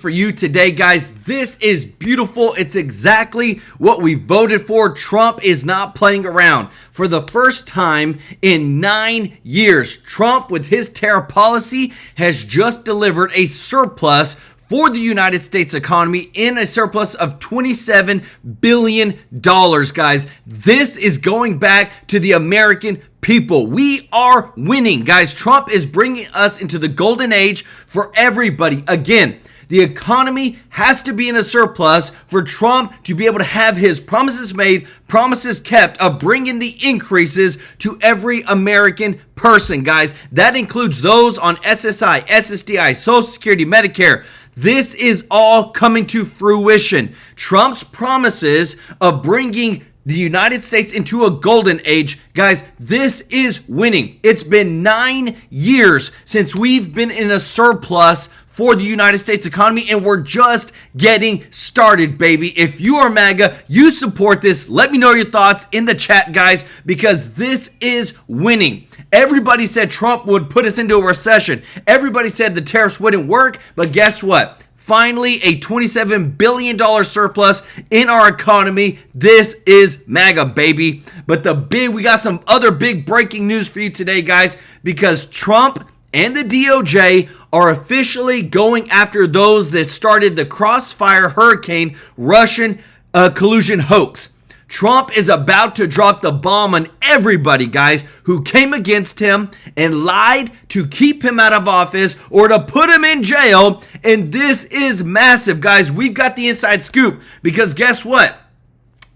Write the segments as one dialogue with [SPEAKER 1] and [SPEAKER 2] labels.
[SPEAKER 1] for you today, guys. This is beautiful. It's exactly what we voted for. Trump is not playing around. For the first time in 9 years, Trump, with his tariff policy, has just delivered a surplus for the United States economy, in a surplus of $27 billion, guys. This is going back to the American people. We are winning, guys. Trump is bringing us into the golden age for everybody. Again, the economy has to be in a surplus for Trump to be able to have his promises made, promises kept of bringing the increases to every American person, guys. That includes those on SSI, SSDI, Social Security, Medicare. This is all coming to fruition. Trump's promises of bringing the United States into a golden age, guys, this is winning. It's been 9 years since we've been in a surplus for the United States economy, and we're just getting started, baby. If you are MAGA, you support this. Let me know your thoughts in the chat, guys, because this is winning. Everybody said Trump would put us into a recession. Everybody said the tariffs wouldn't work, but guess what? Finally, a $27 billion surplus in our economy. This is MAGA, baby. But we got some other big breaking news for you today, guys, because Trump and the DOJ are officially going after those that started the Crossfire Hurricane Russian collusion hoax. Trump is about to drop the bomb on everybody, guys, who came against him and lied to keep him out of office or to put him in jail. And this is massive, guys. We've got the inside scoop because guess what?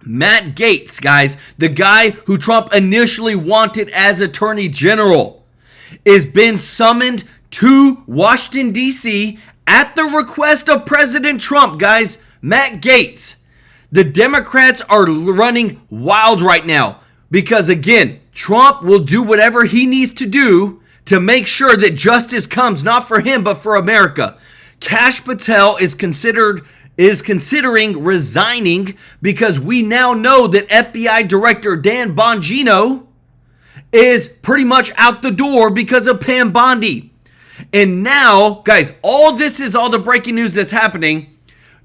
[SPEAKER 1] Matt Gaetz, guys, the guy who Trump initially wanted as Attorney General, is been summoned to Washington, D.C. at the request of President Trump, guys. Matt Gaetz. The Democrats are running wild right now because, again, Trump will do whatever he needs to do to make sure that justice comes, not for him, but for America. Kash Patel is considering resigning because we now know that FBI Director Dan Bongino is pretty much out the door because of Bondi. And now, guys, all the breaking news that's happening.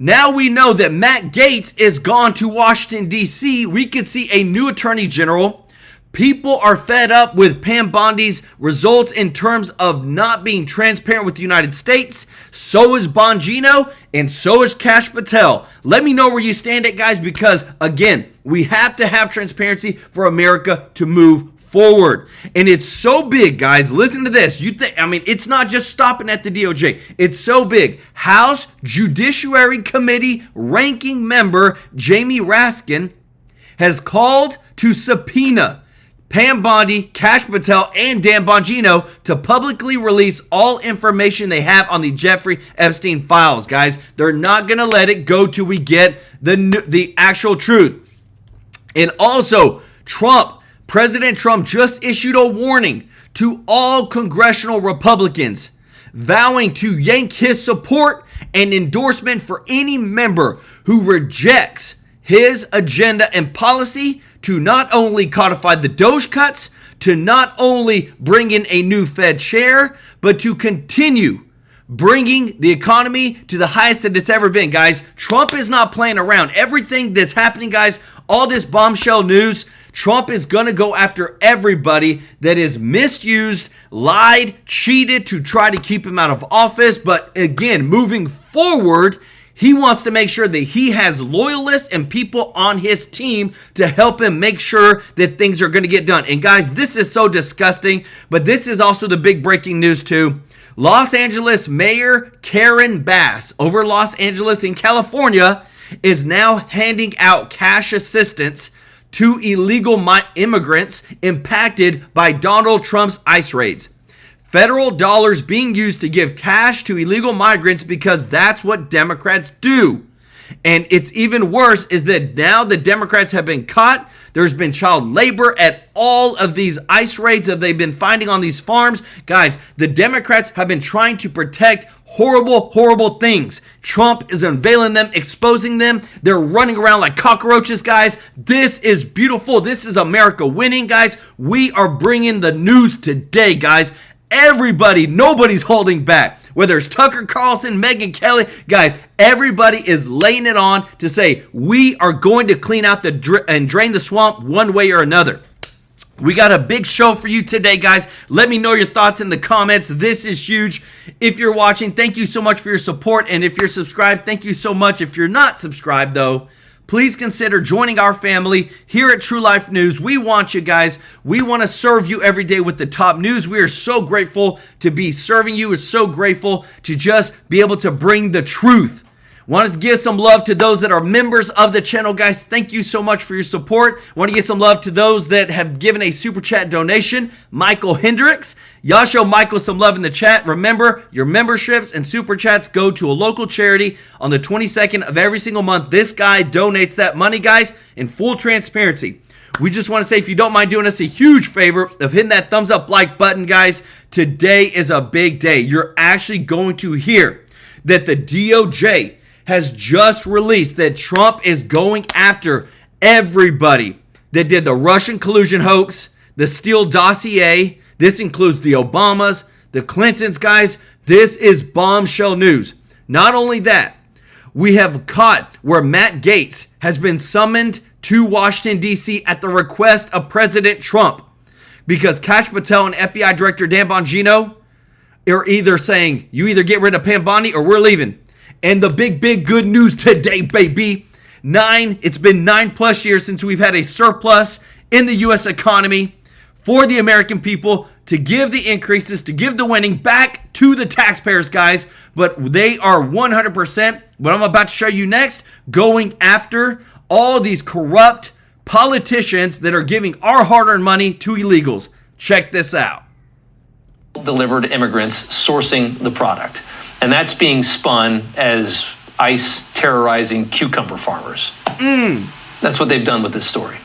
[SPEAKER 1] Now we know that Matt Gaetz is gone to Washington, D.C. We could see a new attorney general. People are fed up with Bondi's results in terms of not being transparent with the United States. So is Bongino, and so is Kash Patel. Let me know where you stand at, guys, because, again, we have to have transparency for America to move forward. And it's so big, guys. Listen to this. It's not just stopping at the DOJ. It's so big. House Judiciary Committee ranking member Jamie Raskin has called to subpoena Bondi, Kash Patel, and Dan Bongino to publicly release all information they have on the Jeffrey Epstein files, guys. They're not going to let it go till we get the actual truth. And also, President Trump just issued a warning to all congressional Republicans, vowing to yank his support and endorsement for any member who rejects his agenda and policy to not only codify the DOJ cuts, to not only bring in a new Fed chair, but to continue bringing the economy to the highest that it's ever been, guys. Trump is not playing around. Everything that's happening, guys, all this bombshell news, Trump is going to go after everybody that is misused, lied, cheated to try to keep him out of office. But again, moving forward, he wants to make sure that he has loyalists and people on his team to help him make sure that things are going to get done. And guys, this is so disgusting, but this is also the big breaking news too. Los Angeles Mayor Karen Bass over Los Angeles in California is now handing out cash assistance to illegal immigrants impacted by Donald Trump's ICE raids. Federal dollars being used to give cash to illegal migrants because that's what Democrats do. And it's even worse is that now the Democrats have been caught. There's been child labor at all of these ICE raids that they've been finding on these farms. Guys, the Democrats have been trying to protect horrible, horrible things. Trump is unveiling them, exposing them. They're running around like cockroaches, guys. This is beautiful. This is America winning, guys. We are bringing the news today, guys. Everybody, nobody's holding back. Whether it's Tucker Carlson, Megyn Kelly, guys, everybody is laying it on to say we are going to clean out and drain the swamp one way or another. We got a big show for you today, guys. Let me know your thoughts in the comments. This is huge. If you're watching, thank you so much for your support. And if you're subscribed, thank you so much. If you're not subscribed, though, please consider joining our family here at TrueLife News. We want you guys. We want to serve you every day with the top news. We are so grateful to be serving you. We're so grateful to just be able to bring the truth. Want to give some love to those that are members of the channel, guys. Thank you so much for your support. Want to give some love to those that have given a super chat donation. Michael Hendricks. Y'all show Michael some love in the chat. Remember, your memberships and super chats go to a local charity on the 22nd of every single month. This guy donates that money, guys, in full transparency. We just want to say, if you don't mind doing us a huge favor of hitting that thumbs up like button, guys, today is a big day. You're actually going to hear that the DOJ has just released that Trump is going after everybody that did the Russian collusion hoax, the Steele dossier. This includes the Obamas, the Clintons, guys. This is bombshell news. Not only that, we have caught where Matt Gaetz has been summoned to Washington, D.C. at the request of President Trump because Kash Patel and FBI Director Dan Bongino are either saying, you either get rid of Bondi or we're leaving. And the big good news today, baby. It's been 9+ years since we've had a surplus in the U.S. economy for the American people to give the increases, to give the winning back to the taxpayers, guys. But they are 100%, what I'm about to show you next, going after all these corrupt politicians that are giving our hard-earned money to illegals. Check this out.
[SPEAKER 2] Delivered immigrants sourcing the product. And that's being spun as ICE terrorizing cucumber farmers. That's what they've done with this story.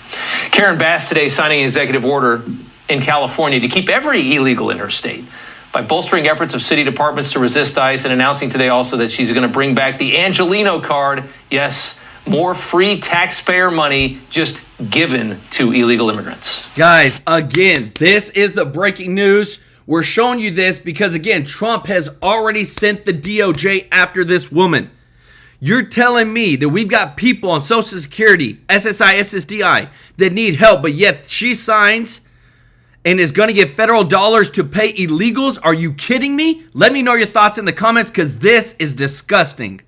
[SPEAKER 2] Karen Bass today signing an executive order in California to keep every illegal in her state by bolstering efforts of city departments to resist ICE and announcing today also that she's going to bring back the Angelino card. Yes, more free taxpayer money just given to illegal immigrants.
[SPEAKER 1] Guys, again, this is the breaking news. We're showing you this because, again, Trump has already sent the DOJ after this woman. You're telling me that we've got people on Social Security, SSI, SSDI, that need help, but yet she signs and is going to get federal dollars to pay illegals? Are you kidding me? Let me know your thoughts in the comments because this is disgusting.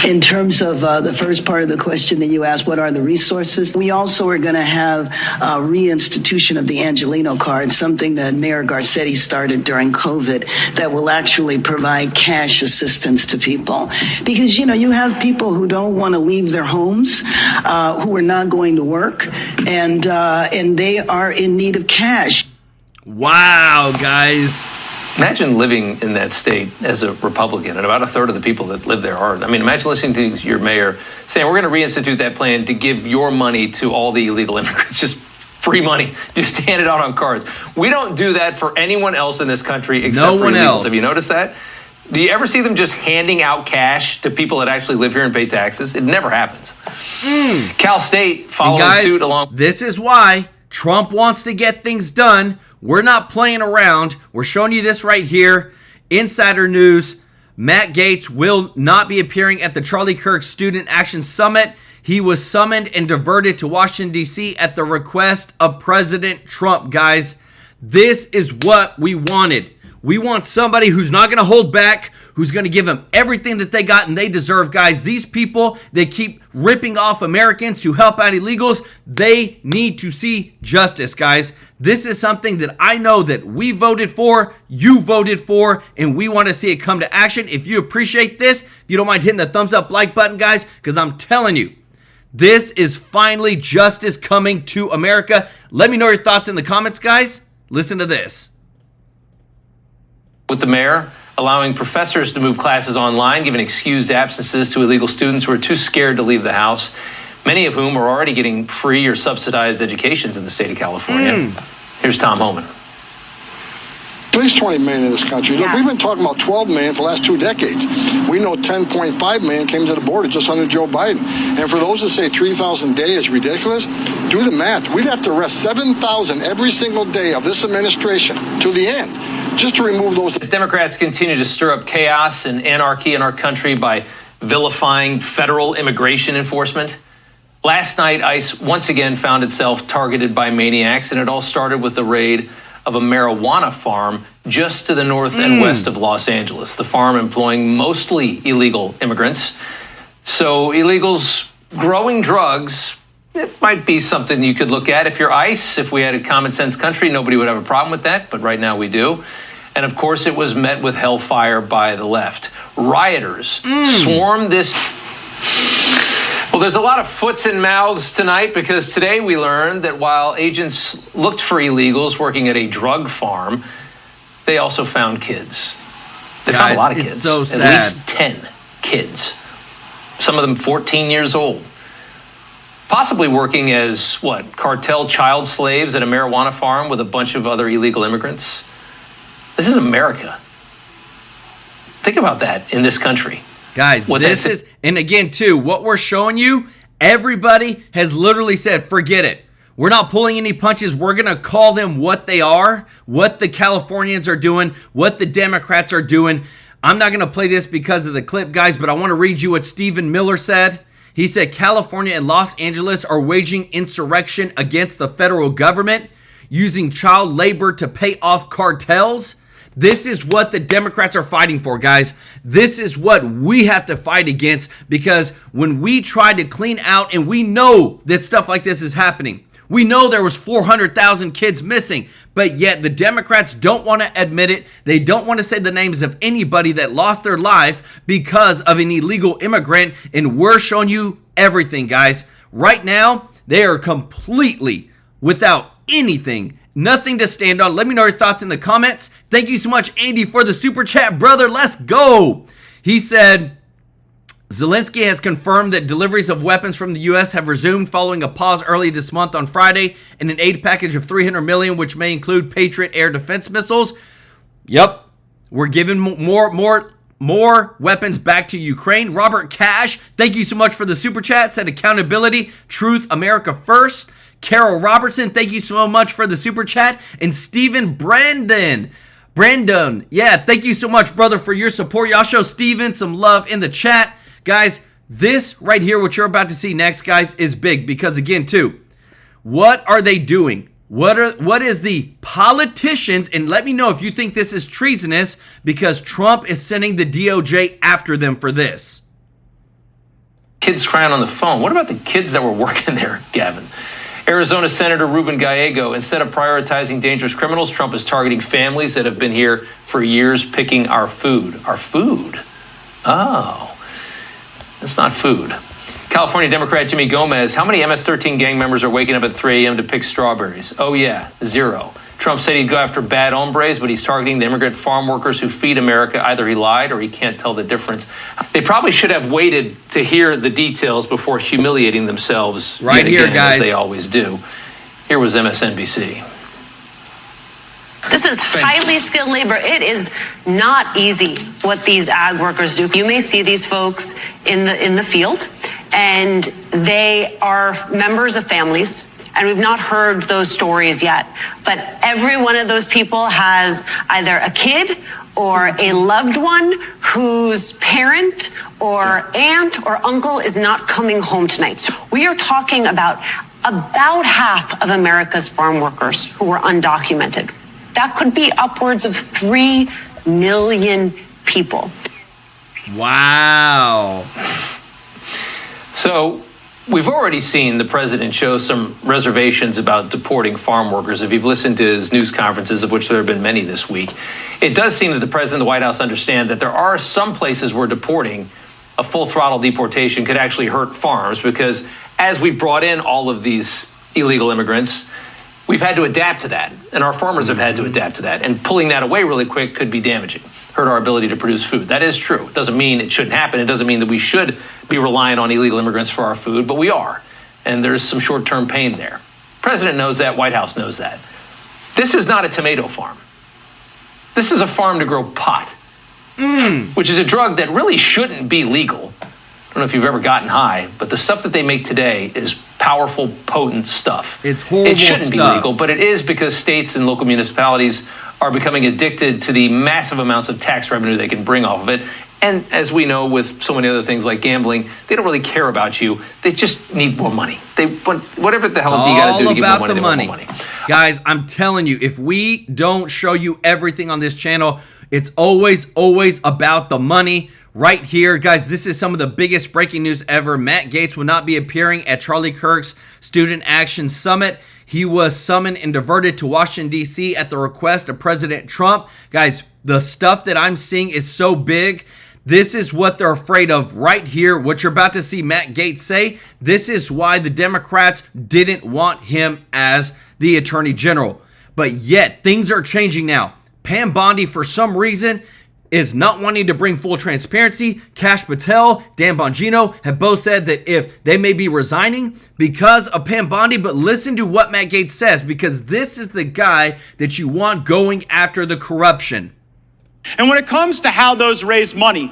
[SPEAKER 3] In terms of the first part of the question that you asked, what are the resources? We also are going to have a reinstitution of the Angelino card, something that Mayor Garcetti started during COVID that will actually provide cash assistance to people. Because, you know, you have people who don't want to leave their homes, who are not going to work, and they are in need of cash.
[SPEAKER 1] Wow, guys.
[SPEAKER 2] Imagine living in that state as a Republican, and about a third of the people that live there are. I mean, imagine listening to your mayor saying, we're going to reinstitute that plan to give your money to all the illegal immigrants, just free money, just hand it out on cards. We don't do that for anyone else in this country except for illegals. Have you noticed that? Do you ever see them just handing out cash to people that actually live here and pay taxes? It never happens. Cal State following suit along.
[SPEAKER 1] This is why Trump wants to get things done. We're not playing around. We're showing you this right here. Insider news. Matt Gaetz will not be appearing at the Charlie Kirk Student Action Summit. He was summoned and diverted to Washington, D.C. at the request of President Trump, guys. This is what we wanted. We want somebody who's not going to hold back, who's going to give them everything that they got and they deserve, guys. These people, they keep ripping off Americans to help out illegals. They need to see justice, guys. This is something that I know that we voted for, you voted for, and we want to see it come to action. If you appreciate this, if you don't mind hitting the thumbs up like button, guys, because I'm telling you, this is finally justice coming to America. Let me know your thoughts in the comments, guys. Listen to this.
[SPEAKER 2] With the mayor allowing professors to move classes online, giving excused absences to illegal students who are too scared to leave the house, many of whom are already getting free or subsidized educations in the state of California. Here's Tom Homan.
[SPEAKER 4] least 20 million in this country. Look, we've been talking about 12 million for the last 2 decades. We know 10.5 million came to the border just under Joe Biden. And for those that say 3,000 a day is ridiculous, do the math. We'd have to arrest 7,000 every single day of this administration to the end just to remove those.
[SPEAKER 2] As Democrats continue to stir up chaos and anarchy in our country by vilifying federal immigration enforcement, last night ICE once again found itself targeted by maniacs, and it all started with the raid of a marijuana farm just to the north and west of Los Angeles. The farm employing mostly illegal immigrants. So illegals growing drugs, it might be something you could look at. If you're ICE, if we had a common sense country, nobody would have a problem with that, but right now we do. And of course, it was met with hellfire by the left. Rioters swarmed this. Well, there's a lot of foots and mouths tonight because today we learned that while agents looked for illegals working at a drug farm, they also found kids. They found a lot of kids.
[SPEAKER 1] It's so sad.
[SPEAKER 2] At least 10 kids. Some of them 14 years old. Possibly working as, cartel child slaves at a marijuana farm with a bunch of other illegal immigrants. This is America. Think about that in this country.
[SPEAKER 1] Guys, this is, and again, too, what we're showing you, everybody has literally said, forget it. We're not pulling any punches. We're going to call them what they are, what the Californians are doing, what the Democrats are doing. I'm not going to play this because of the clip, guys, but I want to read you what Stephen Miller said. He said, California and Los Angeles are waging insurrection against the federal government, using child labor to pay off cartels. This is what the Democrats are fighting for, guys. This is what we have to fight against, because when we try to clean out, and we know that stuff like this is happening. We know there was 400,000 kids missing, but yet the Democrats don't want to admit it. They don't want to say the names of anybody that lost their life because of an illegal immigrant, and we're showing you everything, guys. Right now, they are completely without anything. Nothing to stand on. Let me know your thoughts in the comments. Thank you so much, Andy, for the super chat, brother. Let's go. He said, Zelensky has confirmed that deliveries of weapons from the U.S. have resumed following a pause early this month on Friday in an aid package of $300 million, which may include Patriot air defense missiles. Yep, we're giving more weapons back to Ukraine. Robert Cash, thank you so much for the super chat. Said accountability, truth, America first. Carol Robertson, thank you so much for the super chat. And Stephen Brandon, yeah, thank you so much, brother, for your support. Y'all show Stephen some love in the chat. Guys, this right here, what you're about to see next, guys, is big because, again, too, what are they doing? What is the politicians, and let me know if you think this is treasonous, because Trump is sending the DOJ after them for this.
[SPEAKER 2] Kids crying on the phone. What about the kids that were working there, Gavin? Arizona Senator Rubin Gallego, instead of prioritizing dangerous criminals, Trump is targeting families that have been here for years picking our food. Our food? Oh, that's not food. California Democrat Jimmy Gomez, how many MS-13 gang members are waking up at 3 a.m. to pick strawberries? Oh, yeah, 0. Trump said he'd go after bad hombres, but he's targeting the immigrant farm workers who feed America. Either he lied or he can't tell the difference. They probably should have waited to hear the details before humiliating themselves.
[SPEAKER 1] Right here,
[SPEAKER 2] again,
[SPEAKER 1] guys.
[SPEAKER 2] as they always do. Here was MSNBC.
[SPEAKER 5] This is highly skilled labor. It is not easy what these ag workers do. You may see these folks in the field, and they are members of families. And we've not heard those stories yet. But every one of those people has either a kid or a loved one whose parent or aunt or uncle is not coming home tonight. So we are talking about half of America's farm workers who are undocumented. That could be upwards of 3 million people.
[SPEAKER 1] Wow.
[SPEAKER 2] So we've already seen the president show some reservations about deporting farm workers. If you've listened to his news conferences, of which there have been many this week, it does seem that the president and the White House understand that there are some places where deporting, a full throttle deportation, could actually hurt farms, because as we brought in all of these illegal immigrants, we've had to adapt to that, and our farmers have had to adapt to that. And pulling that away really quick could be damaging, hurt our ability to produce food. That is true. It doesn't mean it shouldn't happen. It doesn't mean that we should be relying on illegal immigrants for our food, but we are. And there's some short-term pain there. President knows that. White House knows that. This is not a tomato farm. This is a farm to grow pot, which is a drug that really shouldn't be legal. I don't know if you've ever gotten high, but the stuff that they make today is powerful, potent stuff.
[SPEAKER 1] It's horrible
[SPEAKER 2] It shouldn't be
[SPEAKER 1] stuff.
[SPEAKER 2] legal, but it is because states and local municipalities are becoming addicted to the massive amounts of tax revenue they can bring off of it. And as we know, with so many other things like gambling, they don't really care about you. They just need more money. They want whatever the hell you got to do to get more money, they want more money.
[SPEAKER 1] Guys, I'm telling you, if we don't show you everything on this channel, it's always about the money. Right here, guys, this is some of the biggest breaking news ever. Matt Gaetz will not be appearing at Charlie Kirk's Student Action Summit. He was summoned and diverted to Washington, D.C. at the request of President Trump. Guys, the stuff that I'm seeing is so big. This is what they're afraid of right here. What you're about to see Matt Gaetz say, this is why the Democrats didn't want him as the Attorney General. But yet, things are changing now. Pam Bondi, for some reason, is not wanting to bring full transparency. Kash Patel, Dan Bongino have both said that if they may be resigning because of Pam Bondi, but listen to what Matt Gaetz says, because this is the guy that you want going after the corruption.
[SPEAKER 6] And when it comes to how those raise money,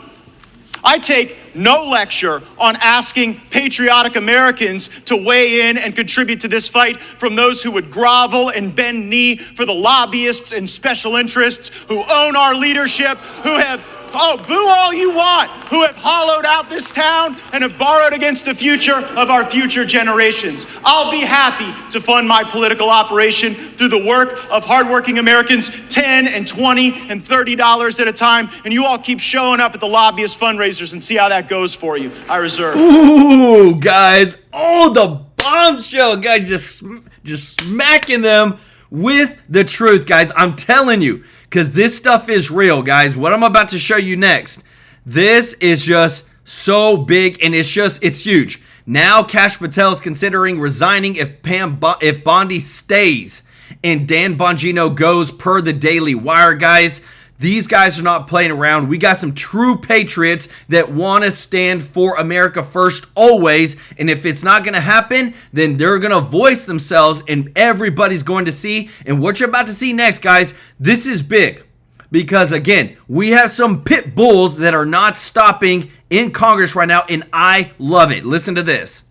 [SPEAKER 6] I take no lecture on asking patriotic Americans to weigh in and contribute to this fight from those who would grovel and bend knee for the lobbyists and special interests who own our leadership, who have, oh, boo all you want, who have hollowed out this town and have borrowed against the future of our future generations. I'll be happy to fund my political operation through the work of hardworking Americans, $10 and $20 and $30 at a time, and you all keep showing up at the lobbyist fundraisers and see how that goes for you. I reserve.
[SPEAKER 1] Ooh, guys. Oh, the bombshell, guys, just smacking them with the truth, guys. I'm telling you, because this stuff is real, guys. What I'm about to show you next, this is just so big, and it's huge. Now Kash Patel is considering resigning if Bondi stays and Dan Bongino goes, per the Daily Wire, guys. These guys are not playing around. We got some true patriots that want to stand for America first always. And if it's not going to happen, then they're going to voice themselves and everybody's going to see. And what you're about to see next, guys, this is big. Because, again, we have some pit bulls that are not stopping in Congress right now, and I love it. Listen to this.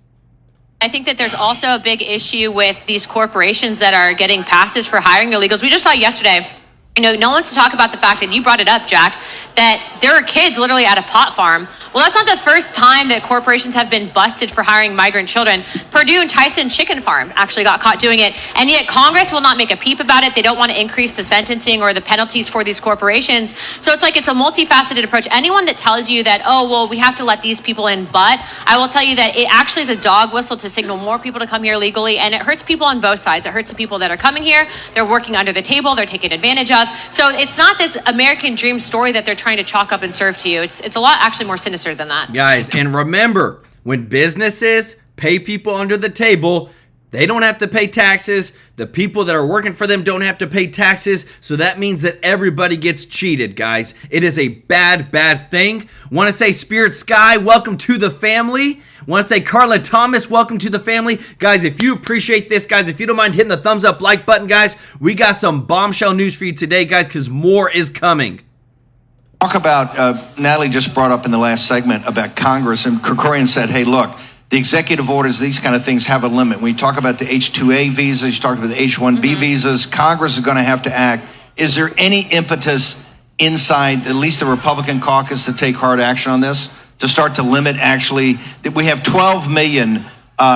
[SPEAKER 7] I think that there's also a big issue with these corporations that are getting passes for hiring illegals. We just saw yesterday, no one's to talk about the fact that you brought it up, Jack, that there are kids literally at a pot farm. Well, that's not the first time that corporations have been busted for hiring migrant children. Purdue and Tyson Chicken Farm actually got caught doing it, and yet Congress will not make a peep about it. They don't want to increase the sentencing or the penalties for these corporations. So it's like it's a multifaceted approach. Anyone that tells you that, oh, well, we have to let these people in, but I will tell you that it actually is a dog whistle to signal more people to come here legally, and it hurts people on both sides. It hurts the people that are coming here. They're working under the table. They're taken advantage of. So it's not this American dream story that they're trying to chalk up and serve to you. It's a lot actually more sinister than that.
[SPEAKER 1] Guys, and remember, when businesses pay people under the table, they don't have to pay taxes. The people that are working for them don't have to pay taxes. So that means that everybody gets cheated, guys. It is a bad, bad thing. Want to say Spirit Sky, welcome to the family. Want to say Carla Thomas, welcome to the family. Guys, if you appreciate this, guys, if you don't mind hitting the thumbs up like button, guys, we got some bombshell news for you today, guys, because more is coming.
[SPEAKER 8] Talk about, Natalie just brought up in the last segment about Congress, and Krikorian said, hey, look, the executive orders, these kind of things have a limit. When you talk about the H-2A visas, you talk about the H-1B visas, Congress is going to have to act. Is there any impetus inside at least the Republican caucus to take hard action on this, to start to limit actually, that we have 12 million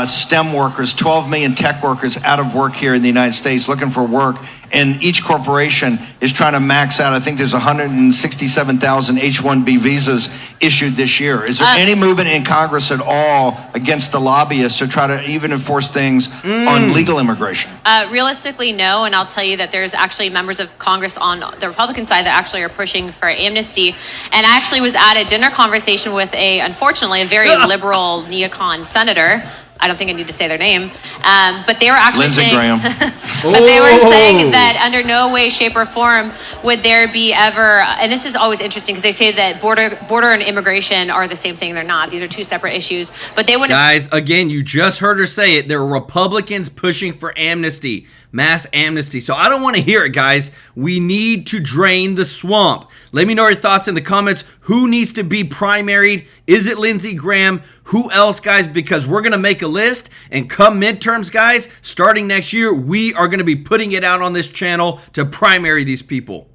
[SPEAKER 8] STEM workers, 12 million tech workers out of work here in the United States looking for work, and each corporation is trying to max out. I think there's 167,000 H-1B visas issued this year. Is there any movement in Congress at all against the lobbyists to try to even enforce things on legal immigration?
[SPEAKER 7] Realistically, no, and I'll tell you that there's actually members of Congress on the Republican side that actually are pushing for amnesty, and I actually was at a dinner conversation with unfortunately, a very liberal neocon senator. I don't think I need to say their name, but they were actually
[SPEAKER 8] Lindsey Graham.
[SPEAKER 7] But they were saying that under no way, shape, or form would there be ever, and this is always interesting because they say that border and immigration are the same thing. They're not. These are two separate issues. But they wouldn't.
[SPEAKER 1] Guys, again, you just heard her say it. There are Republicans pushing for amnesty. mass amnesty. So I don't want to hear it, guys. We need to drain the swamp. Let me know your thoughts in the comments. Who needs to be primaried? Is it Lindsey Graham? Who else, guys? Because we're going to make a list, and come midterms, guys, starting next year, we are going to be putting it out on this channel to primary these people.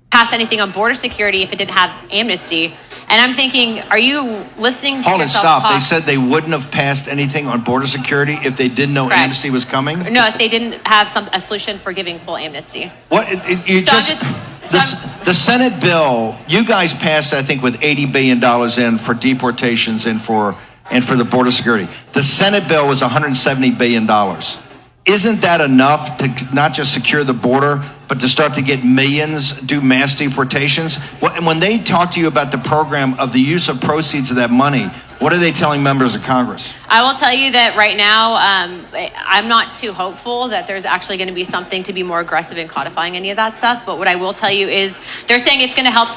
[SPEAKER 7] Pass anything on border security if it didn't have amnesty. And I'm thinking, are you listening to
[SPEAKER 8] Hold it,
[SPEAKER 7] yourself
[SPEAKER 8] stop.
[SPEAKER 7] talk?
[SPEAKER 8] They said they wouldn't have passed anything on border security if they didn't know
[SPEAKER 7] Correct.
[SPEAKER 8] amnesty was coming?
[SPEAKER 7] No, if they didn't have a solution for giving full amnesty.
[SPEAKER 8] What? The Senate bill, you guys passed, I think, with $80 billion in for deportations and for the border security. The Senate bill was $170 billion. Isn't that enough to not just secure the border, but to start to get millions do mass deportations? When they talk to you about the program of the use of proceeds of that money, what are they telling members of Congress?
[SPEAKER 7] I will tell you that right now, I'm not too hopeful that there's actually going to be something to be more aggressive in codifying any of that stuff. But what I will tell you is they're saying it's going to help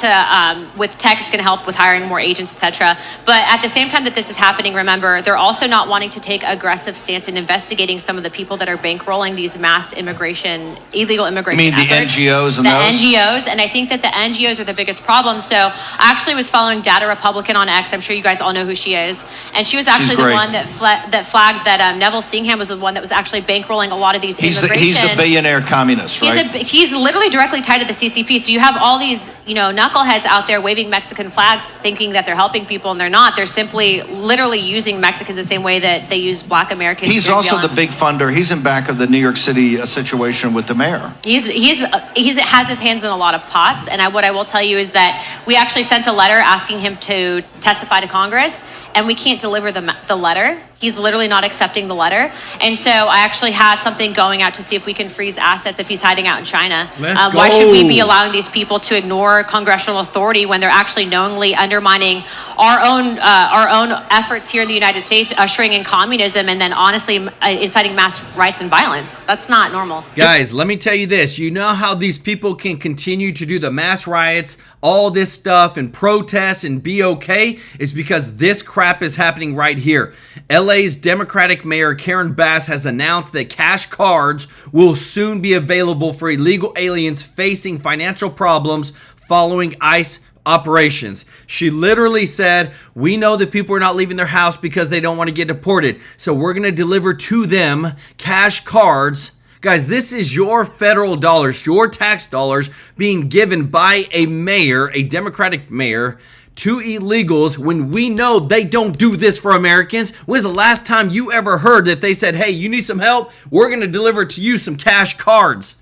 [SPEAKER 7] with tech, it's going to help with hiring more agents, etc. But at the same time that this is happening, remember, they're also not wanting to take aggressive stance in investigating some of the people that are bankrolling these mass immigration, illegal immigration
[SPEAKER 8] You mean the
[SPEAKER 7] efforts.
[SPEAKER 8] NGOs and
[SPEAKER 7] the
[SPEAKER 8] those?
[SPEAKER 7] NGOs, and I think that the NGOs are the biggest problem. So I actually was following Data Republican on X. I'm sure you guys all know who she is. And she was actually the one that flagged that Neville Singham was the one that was actually bankrolling a lot of these immigration.
[SPEAKER 8] He's the billionaire communist, right?
[SPEAKER 7] He's literally directly tied to the CCP. So you have all these, knuckleheads out there waving Mexican flags thinking that they're helping people, and they're not. They're simply literally using Mexicans the same way that they use black Americans.
[SPEAKER 8] He's also the big funder. He's in back of the New York City situation with the mayor.
[SPEAKER 7] He has his hands in a lot of pots, and what I will tell you is that we actually sent a letter asking him to testify to Congress, and we can't deliver the letter. He's literally not accepting the letter. And so I actually have something going out to see if we can freeze assets if he's hiding out in China. Why should we be allowing these people to ignore congressional authority when they're actually knowingly undermining our own efforts here in the United States, ushering in communism, and then honestly inciting mass riots and violence? That's not normal.
[SPEAKER 1] Guys, let me tell you this. You know how these people can continue to do the mass riots, all this stuff, and protests and be okay? It's because this crap is happening right here. LA's Democratic Mayor Karen Bass has announced that cash cards will soon be available for illegal aliens facing financial problems following ICE operations. She literally said, we know that people are not leaving their house because they don't want to get deported. So we're going to deliver to them cash cards. Guys, this is your federal dollars, your tax dollars being given by a mayor, a Democratic mayor, to illegals when we know they don't do this for Americans. When's the last time you ever heard that they said, hey, you need some help? We're going to deliver to you some cash cards.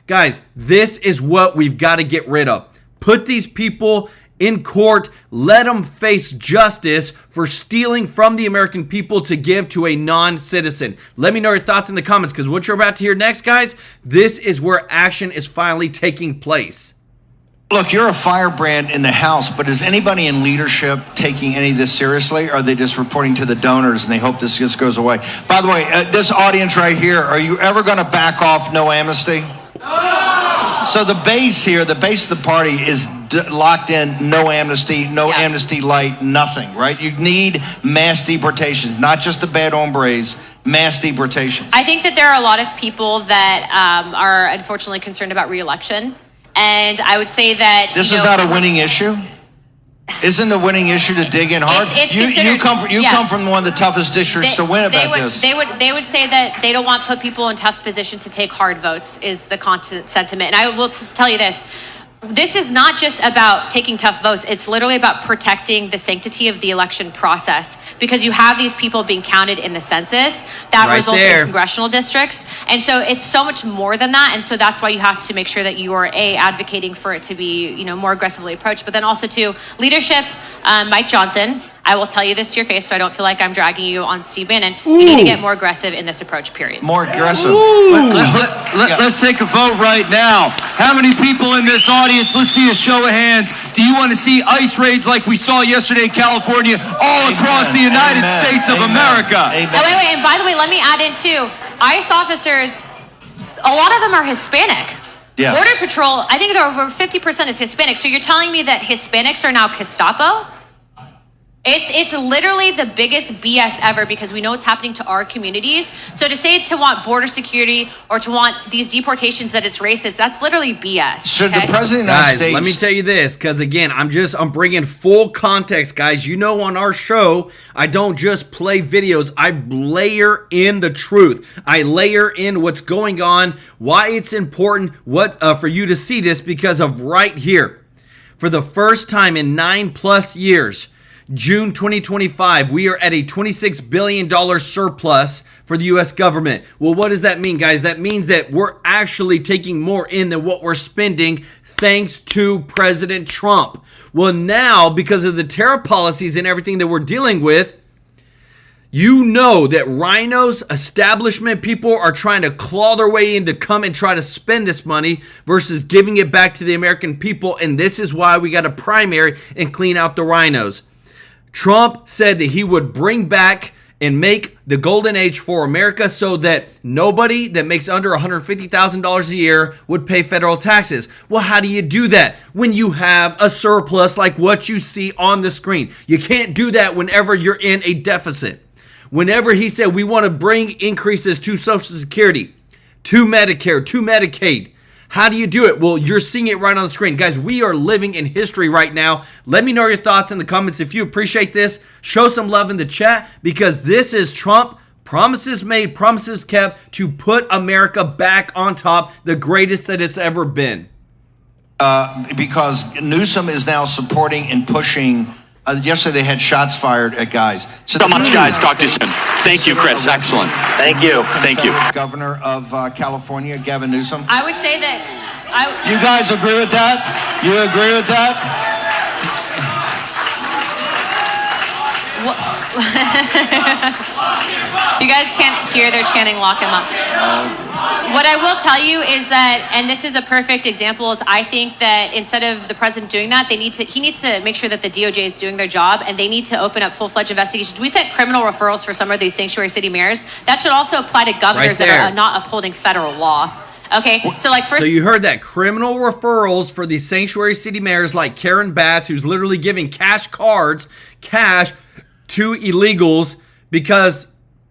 [SPEAKER 1] Guys, this is what we've got to get rid of. Put these people in court. Let them face justice for stealing from the American people to give to a non-citizen. Let me know your thoughts in the comments, because what you're about to hear next, guys, this is where action is finally taking place.
[SPEAKER 8] Look, you're a firebrand in the House, but is anybody in leadership taking any of this seriously? Or are they just reporting to the donors and they hope this just goes away? By the way, this audience right here, are you ever going to back off no amnesty? So the base here, the base of the party is locked in, no amnesty, amnesty light, nothing, right? You need mass deportations, not just the bad hombres, mass deportations.
[SPEAKER 7] I think that there are a lot of people that are unfortunately concerned about re-election. And I would say that
[SPEAKER 8] this is not a winning issue. Isn't a winning issue to dig in hard? You come from one of the toughest districts to win about this.
[SPEAKER 7] They would say that they don't want to put people in tough positions to take hard votes is the constant sentiment. And I will just tell you this. This is not just about taking tough votes. It's literally about protecting the sanctity of the election process, because you have these people being counted in the census that
[SPEAKER 1] right
[SPEAKER 7] results
[SPEAKER 1] there.
[SPEAKER 7] in congressional districts. And so it's so much more than that. And so that's why you have to make sure that you are advocating for it to be, more aggressively approached, but then also to leadership, Mike Johnson. I will tell you this to your face so I don't feel like I'm dragging you on Steve Bannon. You need to get more aggressive in this approach, period.
[SPEAKER 8] More aggressive.
[SPEAKER 9] Let's take a vote right now. How many people in this audience, let's see a show of hands, do you want to see ICE raids like we saw yesterday in California all across the United States of America?
[SPEAKER 7] And wait, and by the way, let me add in too, ICE officers, a lot of them are Hispanic.
[SPEAKER 8] Yes.
[SPEAKER 7] Border Patrol, I think over 50% is Hispanic. So you're telling me that Hispanics are now Gestapo? It's literally the biggest BS ever because we know what's happening to our communities. So to say to want border security or to want these deportations that it's racist, that's literally BS.
[SPEAKER 8] Should
[SPEAKER 7] okay?
[SPEAKER 8] the president of the United States...
[SPEAKER 1] Let me tell you this, because again, I'm bringing full context, guys. You know, on our show, I don't just play videos. I layer in the truth. I layer in what's going on, why it's important, for you to see this because of right here. For the first time in 9+ years, June 2025, we are at a $26 billion surplus for the U.S. government. Well, what does that mean, guys? That means that we're actually taking more in than what we're spending thanks to President Trump. Well, now, because of the tariff policies and everything that we're dealing with, you know that rhinos, establishment people are trying to claw their way in to come and try to spend this money versus giving it back to the American people. And this is why we got a primary and clean out the rhinos. Trump said that he would bring back and make the golden age for America so that nobody that makes under $150,000 a year would pay federal taxes. Well, how do you do that when you have a surplus like what you see on the screen? You can't do that whenever you're in a deficit. Whenever he said we want to bring increases to Social Security, to Medicare, to Medicaid, how do you do it? Well, you're seeing it right on the screen. Guys, we are living in history right now. Let me know your thoughts in the comments. If you appreciate this, show some love in the chat because this is Trump. Promises made, promises kept to put America back on top, the greatest that it's ever been.
[SPEAKER 8] Because Newsom is now supporting and pushing. Yesterday they had shots fired at guys.
[SPEAKER 10] So much, guys. Talk to you soon. Thank you, Chris. Excellent. Thank you. Thank you.
[SPEAKER 8] Governor of California, Gavin Newsom.
[SPEAKER 7] I would say that
[SPEAKER 8] You guys agree with that? You agree with that?
[SPEAKER 7] You guys can't hear, they're chanting lock him up. What I will tell you is that, and this is a perfect example, is I think that instead of the president doing that, he needs to make sure that the DOJ is doing their job and they need to open up full-fledged investigations. We said criminal referrals for some of these sanctuary city mayors. That should also apply to governors that are not upholding federal law. Okay, so first...
[SPEAKER 1] So you heard that, criminal referrals for these sanctuary city mayors like Karen Bass, who's literally giving cash to illegals because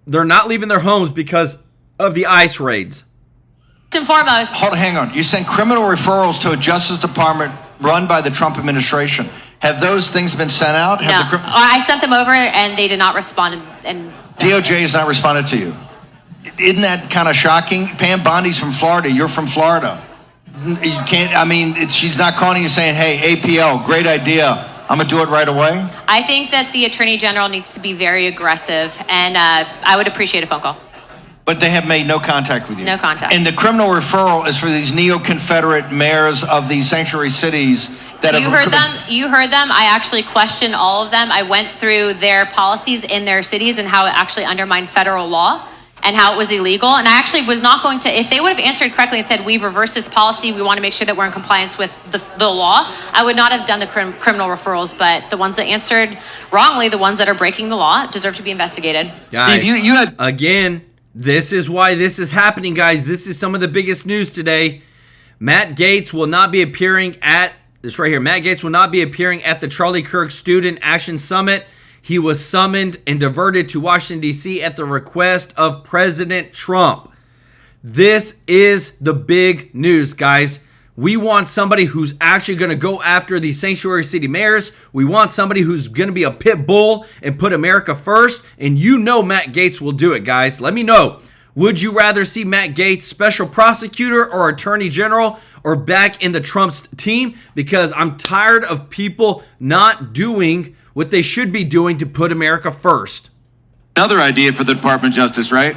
[SPEAKER 1] they're not leaving their homes because of the ICE raids.
[SPEAKER 7] First and foremost.
[SPEAKER 8] Hang on. You sent criminal referrals to a Justice Department run by the Trump administration. Have those things been sent out?
[SPEAKER 7] No. I sent them over and they did not respond. And
[SPEAKER 8] DOJ has not responded to you. Isn't that kind of shocking? Pam Bondi's from Florida. You're from Florida. You can't, she's not calling you saying, hey, APL, great idea. I'm going to do it right away.
[SPEAKER 7] I think that the Attorney General needs to be very aggressive, and I would appreciate a phone call.
[SPEAKER 8] But they have made no contact with you.
[SPEAKER 7] No contact.
[SPEAKER 8] And the criminal referral is for these neo-Confederate mayors of these sanctuary cities that
[SPEAKER 7] You heard them. I actually questioned all of them. I went through their policies in their cities and how it actually undermined federal law and how it was illegal. And I actually was not going to, if they would have answered correctly and said, we've reversed this policy, we want to make sure that we're in compliance with the law, I would not have done the criminal referrals. But the ones that answered wrongly, the ones that are breaking the law, deserve to be investigated.
[SPEAKER 1] Guys,
[SPEAKER 9] Steve, you had...
[SPEAKER 1] Again, this is why this is happening, guys. This is some of the biggest news today. Matt Gaetz will not be appearing at, this right here, Matt Gaetz will not be appearing at the Charlie Kirk Student Action Summit. He was summoned and diverted to Washington, D.C. at the request of President Trump. This is the big news, guys. We want somebody who's actually going to go after the sanctuary city mayors. We want somebody who's going to be a pit bull and put America first. And you know Matt Gaetz will do it, guys. Let me know. Would you rather see Matt Gaetz special prosecutor or attorney general or back in the Trump's team? Because I'm tired of people not doing what they should be doing to put America first.
[SPEAKER 9] Another idea for the Department of Justice, right?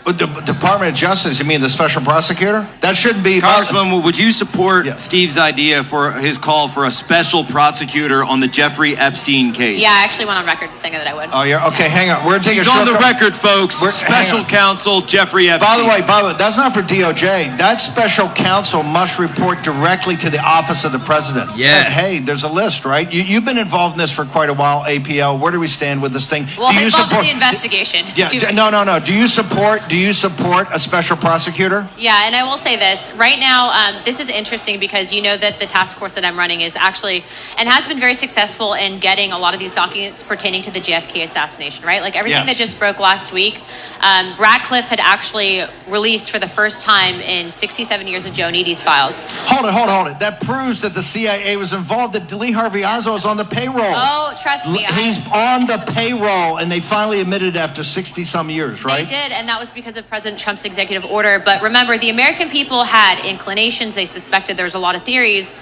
[SPEAKER 8] The Department of Justice, you mean the special prosecutor? That shouldn't be...
[SPEAKER 9] Congressman, would you support Steve's idea for his call for a special prosecutor on the Jeffrey Epstein case?
[SPEAKER 7] Yeah, I actually went on record saying that I would.
[SPEAKER 8] Oh, yeah? Okay, hang on. We're going to take
[SPEAKER 9] He's
[SPEAKER 8] a short...
[SPEAKER 9] on the record, folks. Special counsel Jeffrey Epstein.
[SPEAKER 8] By the way, that's not for DOJ. That special counsel must report directly to the office of the president.
[SPEAKER 1] Yes.
[SPEAKER 8] And hey, there's a list, right? You've been involved in this for quite a while, APL. Where do we stand with this thing?
[SPEAKER 7] Well, I'm involved in the investigation.
[SPEAKER 8] No. Do you support do you support a special prosecutor?
[SPEAKER 7] Yeah, and I will say this. Right now, this is interesting because you know that the task force that I'm running is actually, and has been very successful in getting a lot of these documents pertaining to the JFK assassination, right? Like everything that just broke last week, Ratcliffe had actually released for the first time in 67 years of Joe Needy's files.
[SPEAKER 8] Hold it. That proves that the CIA was involved, that Lee Harvey Oswald is on the payroll.
[SPEAKER 7] Oh, trust me.
[SPEAKER 8] He's on the payroll, and they finally admitted after 60-some years, right?
[SPEAKER 7] They did, and that was because of President Trump's executive order. But remember, the American people had inclinations. They suspected there was a lot of theories.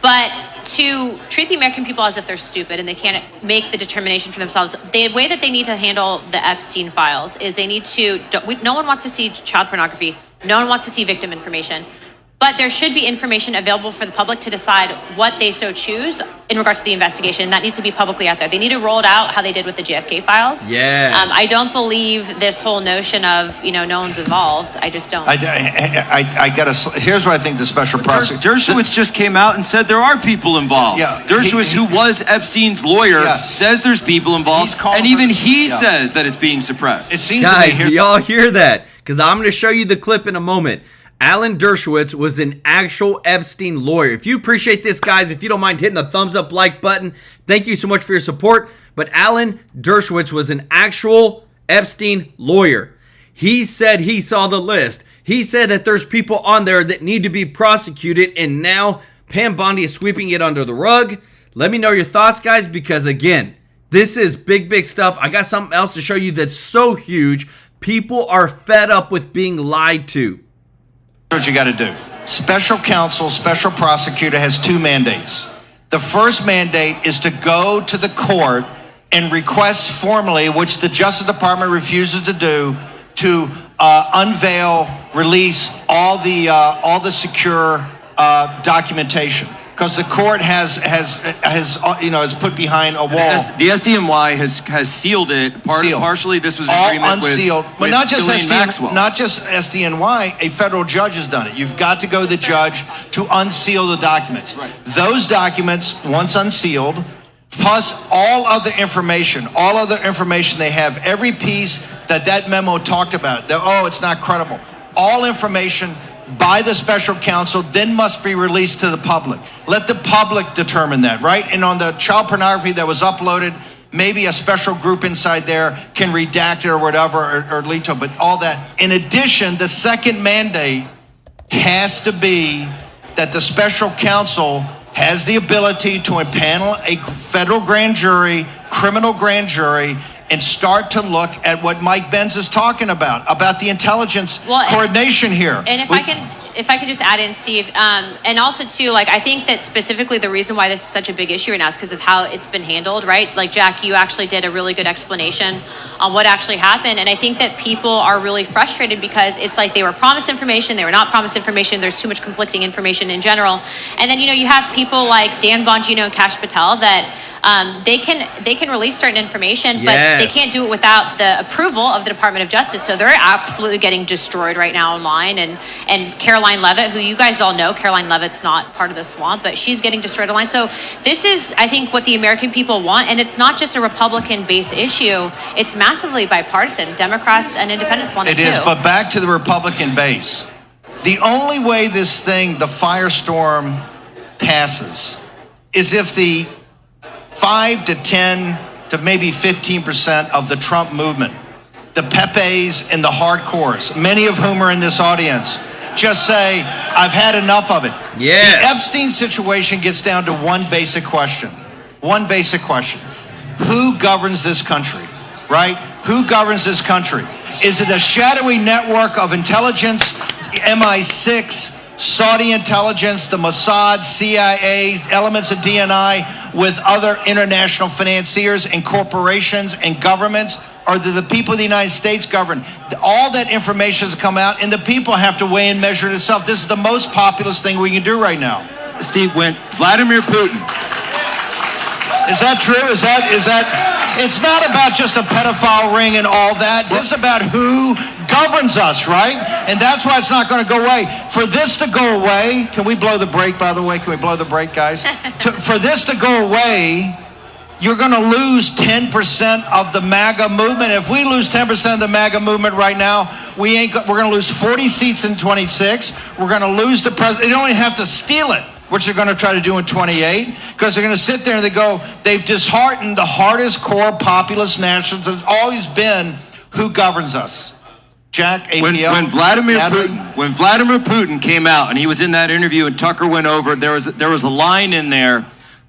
[SPEAKER 7] But to treat the American people as if they're stupid and they can't make the determination for themselves, the way that they need to handle the Epstein files is they need to, no one wants to see child pornography. No one wants to see victim information. But there should be information available for the public to decide what they so choose in regards to the investigation. That needs to be publicly out there. They need to roll it out how they did with the JFK files.
[SPEAKER 1] Yes.
[SPEAKER 7] I don't believe this whole notion of, no one's involved. I just don't.
[SPEAKER 8] I gotta. Here's what I think the special prosecutor.
[SPEAKER 9] Dershowitz just came out and said there are people involved.
[SPEAKER 8] Yeah.
[SPEAKER 9] Dershowitz, who was Epstein's lawyer, says there's people involved, and even he says that it's being suppressed.
[SPEAKER 8] It seems
[SPEAKER 1] Guys,
[SPEAKER 8] to me
[SPEAKER 1] do y'all hear that? Because I'm going to show you the clip in a moment. Alan Dershowitz was an actual Epstein lawyer. If you appreciate this, guys, if you don't mind hitting the thumbs up like button, thank you so much for your support. But Alan Dershowitz was an actual Epstein lawyer. He said he saw the list. He said that there's people on there that need to be prosecuted, and now Pam Bondi is sweeping it under the rug. Let me know your thoughts, guys, because again, this is big stuff. I got something else to show you that's so huge. People are fed up with being lied to.
[SPEAKER 8] What you got to do. Special counsel, special prosecutor has two mandates. The first mandate is to go to the court and request formally, which the Justice Department refuses to do, to unveil, release all the secure documentation. Because the court has put behind a wall.
[SPEAKER 9] The SDNY has sealed it. Partially, this was an agreement
[SPEAKER 8] unsealed.
[SPEAKER 9] with
[SPEAKER 8] But not just
[SPEAKER 9] Maxwell.
[SPEAKER 8] not just SDNY. A federal judge has done it. You've got to go to the judge to unseal the documents. Right. Those documents, once unsealed, plus all other information they have, every piece that memo talked about. It's not credible. All information by the special counsel then must be released to the public. Let the public determine that, right? And on the child pornography that was uploaded, maybe a special group inside there can redact it or whatever, or lead to it, but all that. In addition, the second mandate has to be that the special counsel has the ability to impanel a federal grand jury, criminal grand jury, and start to look at what Mike Benz is talking about the intelligence coordination here.
[SPEAKER 7] And if I can just add in, Steve, and also too, I think that specifically the reason why this is such a big issue right now is because of how it's been handled, right? Like, Jack, you actually did a really good explanation on what actually happened. And I think that people are really frustrated because it's like they were promised information, they were not promised information, there's too much conflicting information in general. And then, you have people like Dan Bongino and Kash Patel that they can release certain information, but they can't do it without the approval of the Department of Justice. So they're absolutely getting destroyed right now online. And Caroline Levitt, who you guys all know, Caroline Levitt's not part of the swamp, but she's getting destroyed online. So this is, I think, what the American people want. And it's not just a Republican-based issue. It's massively bipartisan. Democrats and independents want it too.
[SPEAKER 8] It is, but back to the Republican base. The only way this thing, the firestorm, passes is if the 5 to 10 to maybe 15% of the Trump movement, the Pepes and the hardcores, many of whom are in this audience, just say, I've had enough of it.
[SPEAKER 1] Yes.
[SPEAKER 8] The Epstein situation gets down to one basic question. Who governs this country, right? Who governs this country? Is it a shadowy network of intelligence, MI6, Saudi intelligence, the Mossad, CIA, elements of DNI, with other international financiers and corporations and governments? Or do the people of the United States govern? All that information has come out, and the people have to weigh and measure it itself. This is the most populous thing we can do right now.
[SPEAKER 9] Steve, went Vladimir Putin.
[SPEAKER 8] Is that true? Is that? It's not about just a pedophile ring and all that. This is about who governs us, right? And that's why it's not going to go away. For this to go away, can we blow the brake, by the way? Can we blow the brake, guys? For this to go away, you're going to lose 10% of the MAGA movement. If we lose 10% of the MAGA movement right now, we're going to lose 40 seats in 26. We're going to lose the president. They don't even have to steal it, which they're going to try to do in 28, because they're going to sit there and they've disheartened the hardest core populist nationals that's always been who governs us. Jack, APL,
[SPEAKER 9] when Vladimir Putin came out and he was in that interview and Tucker went over, there was a line in there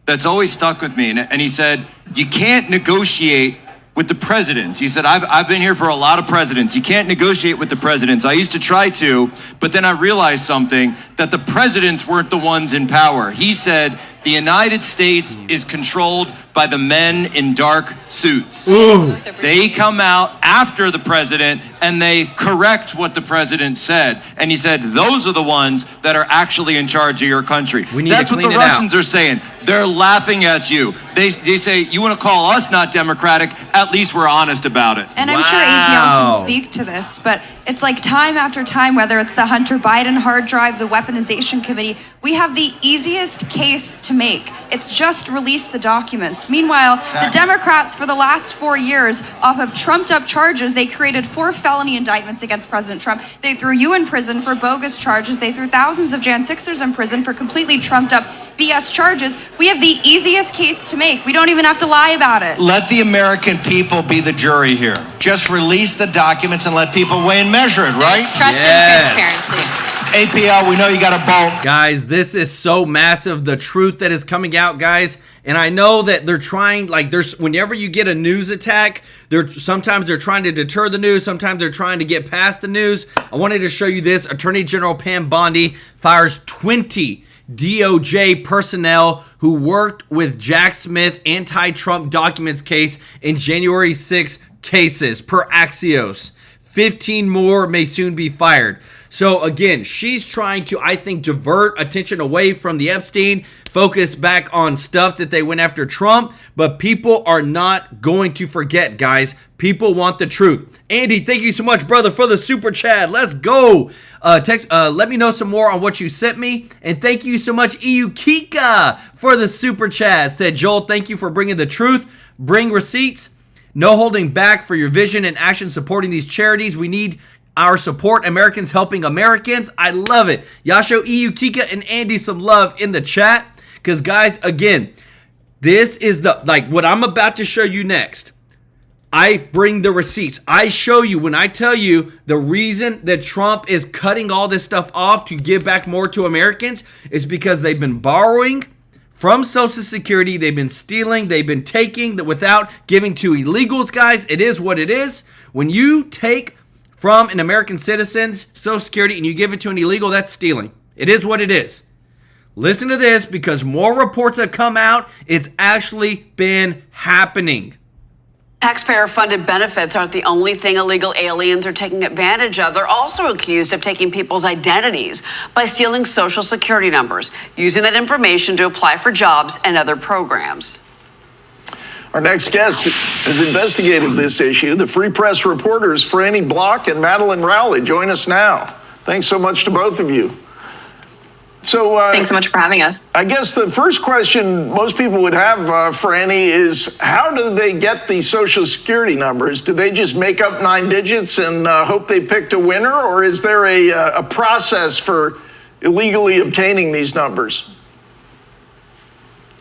[SPEAKER 9] that's always stuck with me, and he said, you can't negotiate with the presidents. He said, I've been here for a lot of presidents. You can't negotiate with the presidents. I used to try to, but then I realized something, that the presidents weren't the ones in power. He said, the United States is controlled by the men in dark suits.
[SPEAKER 1] Ooh.
[SPEAKER 9] They come out after the president and they correct what the president said. And he said, those are the ones that are actually in charge of your country. That's what the Russians are saying. They're laughing at you. They say, you want to call us not democratic? At least we're honest about it.
[SPEAKER 11] And I'm sure APL can speak to this, but it's like time after time, whether it's the Hunter Biden hard drive, the weaponization committee, we have the easiest case to make. It's just release the documents. Meanwhile, the Democrats for the last 4 years, off of trumped up charges, they created 4 felony indictments against President Trump. They threw you in prison for bogus charges. They threw thousands of Jan 6ers in prison for completely trumped up BS charges. We have the easiest case to make. We don't even have to lie about it.
[SPEAKER 8] Let the American people be the jury here. Just release the documents and let people weigh and measure it, right?
[SPEAKER 7] There's trust and transparency.
[SPEAKER 8] APL, we know you got a bolt.
[SPEAKER 1] Guys, this is so massive, the truth that is coming out, guys. And I know that they're trying, whenever you get a news attack, sometimes they're trying to deter the news, sometimes they're trying to get past the news. I wanted to show you this. Attorney General Pam Bondi fires 20 DOJ personnel who worked with Jack Smith anti-Trump documents case in January 6 cases, per Axios. 15 more may soon be fired. So again, she's trying to, I think, divert attention away from the Epstein, focus back on stuff that they went after Trump, but people are not going to forget, guys. People want the truth. Andy, thank you so much, brother, for the super chat. Let's go. Let me know some more on what you sent me. And thank you so much, EU Kika, for the super chat. Said, Joel, thank you for bringing the truth. Bring receipts. No holding back for your vision and action supporting these charities. We need our support. Americans helping Americans. I love it. Y'all show EU Kika and Andy some love in the chat. Because, guys, again, this is what I'm about to show you next. I bring the receipts. I show you when I tell you the reason that Trump is cutting all this stuff off to give back more to Americans is because they've been borrowing from Social Security. They've been stealing. They've been taking without giving to illegals, guys. It is what it is. When you take from an American citizen's Social Security and you give it to an illegal, that's stealing. It is what it is. Listen to this, because more reports have come out. It's actually been happening.
[SPEAKER 12] Taxpayer-funded benefits aren't the only thing illegal aliens are taking advantage of. They're also accused of taking people's identities by stealing Social Security numbers, using that information to apply for jobs and other programs.
[SPEAKER 13] Our next guest has investigated this issue. The Free Press reporters Franny Block and Madeline Rowley join us now. Thanks so much to both of you. So
[SPEAKER 14] thanks so much for having us.
[SPEAKER 13] I guess the first question most people would have, Franny, is how do they get the Social Security numbers? Do they just make up 9 digits and hope they picked a winner, or is there a process for illegally obtaining these numbers?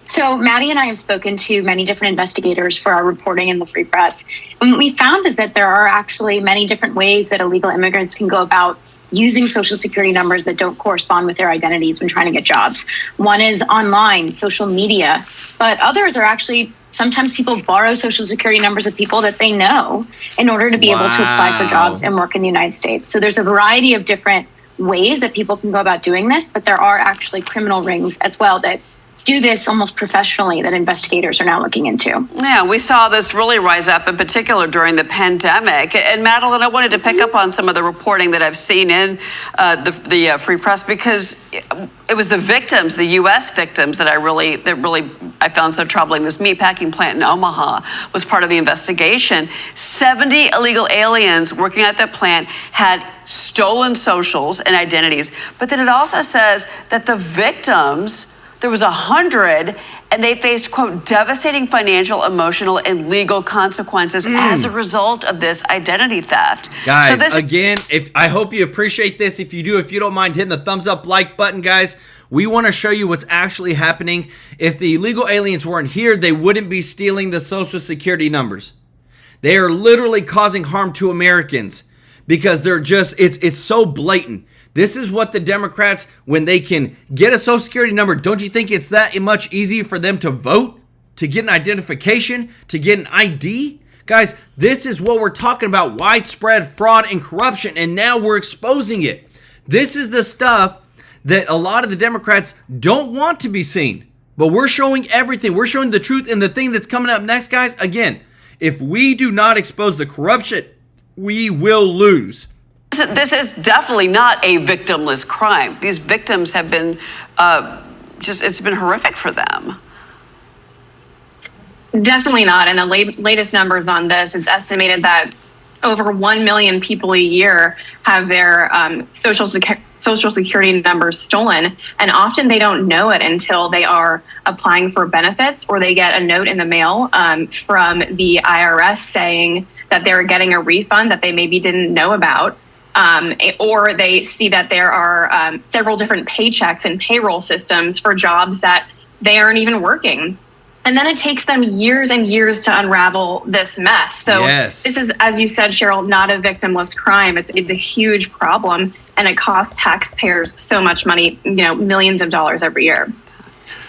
[SPEAKER 14] So Maddie and I have spoken to many different investigators for our reporting in the Free Press. And what we found is that there are actually many different ways that illegal immigrants can go about using Social Security numbers that don't correspond with their identities when trying to get jobs. One is online, social media, but others are actually, sometimes people borrow Social Security numbers of people that they know in order to be able to apply for jobs and work in the United States. So there's a variety of different ways that people can go about doing this, but there are actually criminal rings as well that do this almost professionally that investigators are now looking into.
[SPEAKER 12] Yeah, we saw this really rise up in particular during the pandemic. And Madeline, I wanted to pick up on some of the reporting that I've seen in the Free Press, because it was the victims, the U.S. victims, that I found so troubling. This meatpacking plant in Omaha was part of the investigation. 70 illegal aliens working at that plant had stolen socials and identities. But then it also says that the victims, there was 100, and they faced, quote, devastating financial, emotional, and legal consequences as a result of this identity theft.
[SPEAKER 1] Guys, again, I hope you appreciate this. If you do, if you don't mind hitting the thumbs up like button, guys, we want to show you what's actually happening. If the illegal aliens weren't here, they wouldn't be stealing the Social Security numbers. They are literally causing harm to Americans because they're just, it's so blatant. This is what the Democrats, when they can get a Social Security number, don't you think it's that much easier for them to vote, to get an identification, to get an ID? Guys, this is what we're talking about, widespread fraud and corruption, and now we're exposing it. This is the stuff that a lot of the Democrats don't want to be seen, but we're showing everything. We're showing the truth, and the thing that's coming up next, guys, again, if we do not expose the corruption, we will lose.
[SPEAKER 12] This is definitely not a victimless crime. These victims have been it's been horrific for them.
[SPEAKER 15] Definitely not. And the latest numbers on this, it's estimated that over 1 million people a year have their social security numbers stolen. And often they don't know it until they are applying for benefits or they get a note in the mail from the IRS saying that they're getting a refund that they maybe didn't know about. Or they see that there are several different paychecks and payroll systems for jobs that they aren't even working. And then it takes them years and years to unravel this mess. So This is, as you said, Cheryl, not a victimless crime. It's a huge problem, and it costs taxpayers so much money, millions of dollars every year.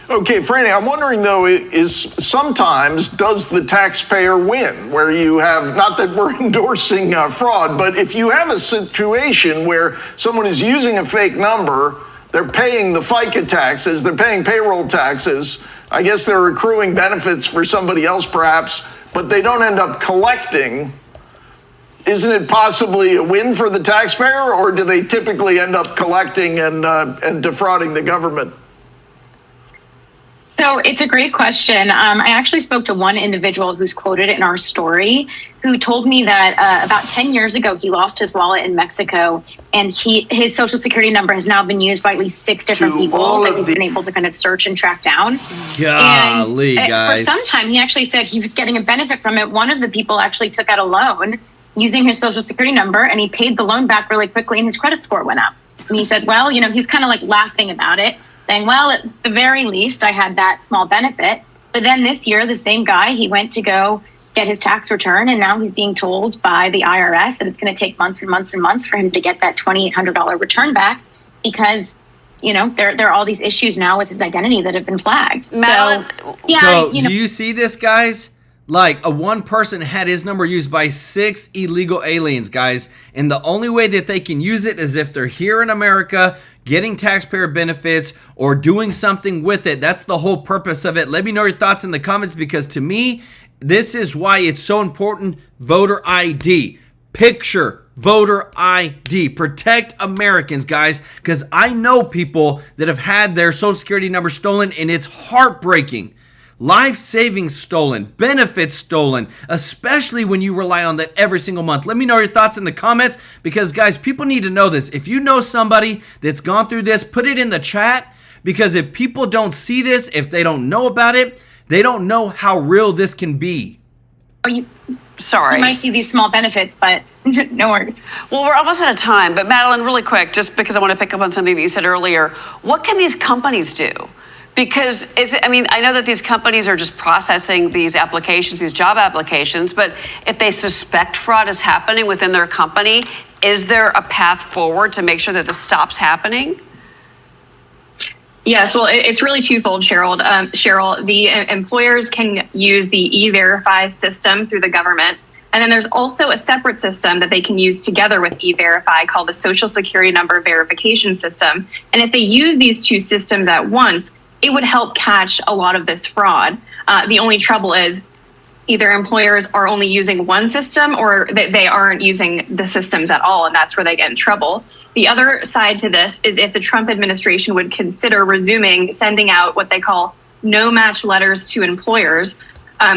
[SPEAKER 13] Okay, Franny, I'm wondering, though, is sometimes does the taxpayer win? Where you have, not that we're endorsing fraud, but if you have a situation where someone is using a fake number, they're paying the FICA taxes, they're paying payroll taxes, I guess they're accruing benefits for somebody else perhaps, but they don't end up collecting. Isn't it possibly a win for the taxpayer, or do they typically end up collecting and defrauding the government?
[SPEAKER 14] So it's a great question. I actually spoke to one individual who's quoted in our story who told me that about 10 years ago, he lost his wallet in Mexico, and his Social Security number has now been used by at least 6 different people that he's been able to kind of search and track down.
[SPEAKER 1] Golly, guys.
[SPEAKER 14] For some time, he actually said he was getting a benefit from it. One of the people actually took out a loan using his Social Security number, and he paid the loan back really quickly, and his credit score went up. And he said, well, he's kind of like laughing about it, saying, well, at the very least, I had that small benefit. But then this year, the same guy, he went to go get his tax return, and now he's being told by the IRS that it's going to take months and months and months for him to get that $2,800 return back because, there are all these issues now with his identity that have been flagged.
[SPEAKER 12] Madeline,
[SPEAKER 1] do you see this, guys? Like, one person had his number used by 6 illegal aliens, guys, and the only way that they can use it is if they're here in America getting taxpayer benefits or doing something with it. That's the whole purpose of it. Let me know your thoughts in the comments, because to me, this is why it's so important. Voter ID. Picture voter ID. Protect Americans, guys, because I know people that have had their Social Security number stolen, and it's heartbreaking. Life savings stolen, benefits stolen, especially when you rely on that every single month. Let me know your thoughts in the comments, because guys, people need to know this. If you know somebody that's gone through this, put it in the chat, because if people don't see this, if they don't know about it, they don't know how real this can be.
[SPEAKER 12] Sorry.
[SPEAKER 14] You might see these small benefits, but no worries.
[SPEAKER 12] Well, we're almost out of time, but Madeline, really quick, just because I want to pick up on something that you said earlier, what can these companies do? Because I know that these companies are just processing these applications, these job applications, but if they suspect fraud is happening within their company, is there a path forward to make sure that this stops happening?
[SPEAKER 15] Yes, well, it's really twofold, Cheryl. The employers can use the E-Verify system through the government. And then there's also a separate system that they can use together with E-Verify called the Social Security Number Verification System. And if they use these two systems at once, it would help catch a lot of this fraud. The only trouble is either employers are only using one system or they aren't using the systems at all, and that's where they get in trouble. The other side to this is if the Trump administration would consider resuming sending out what they call no-match letters to employers.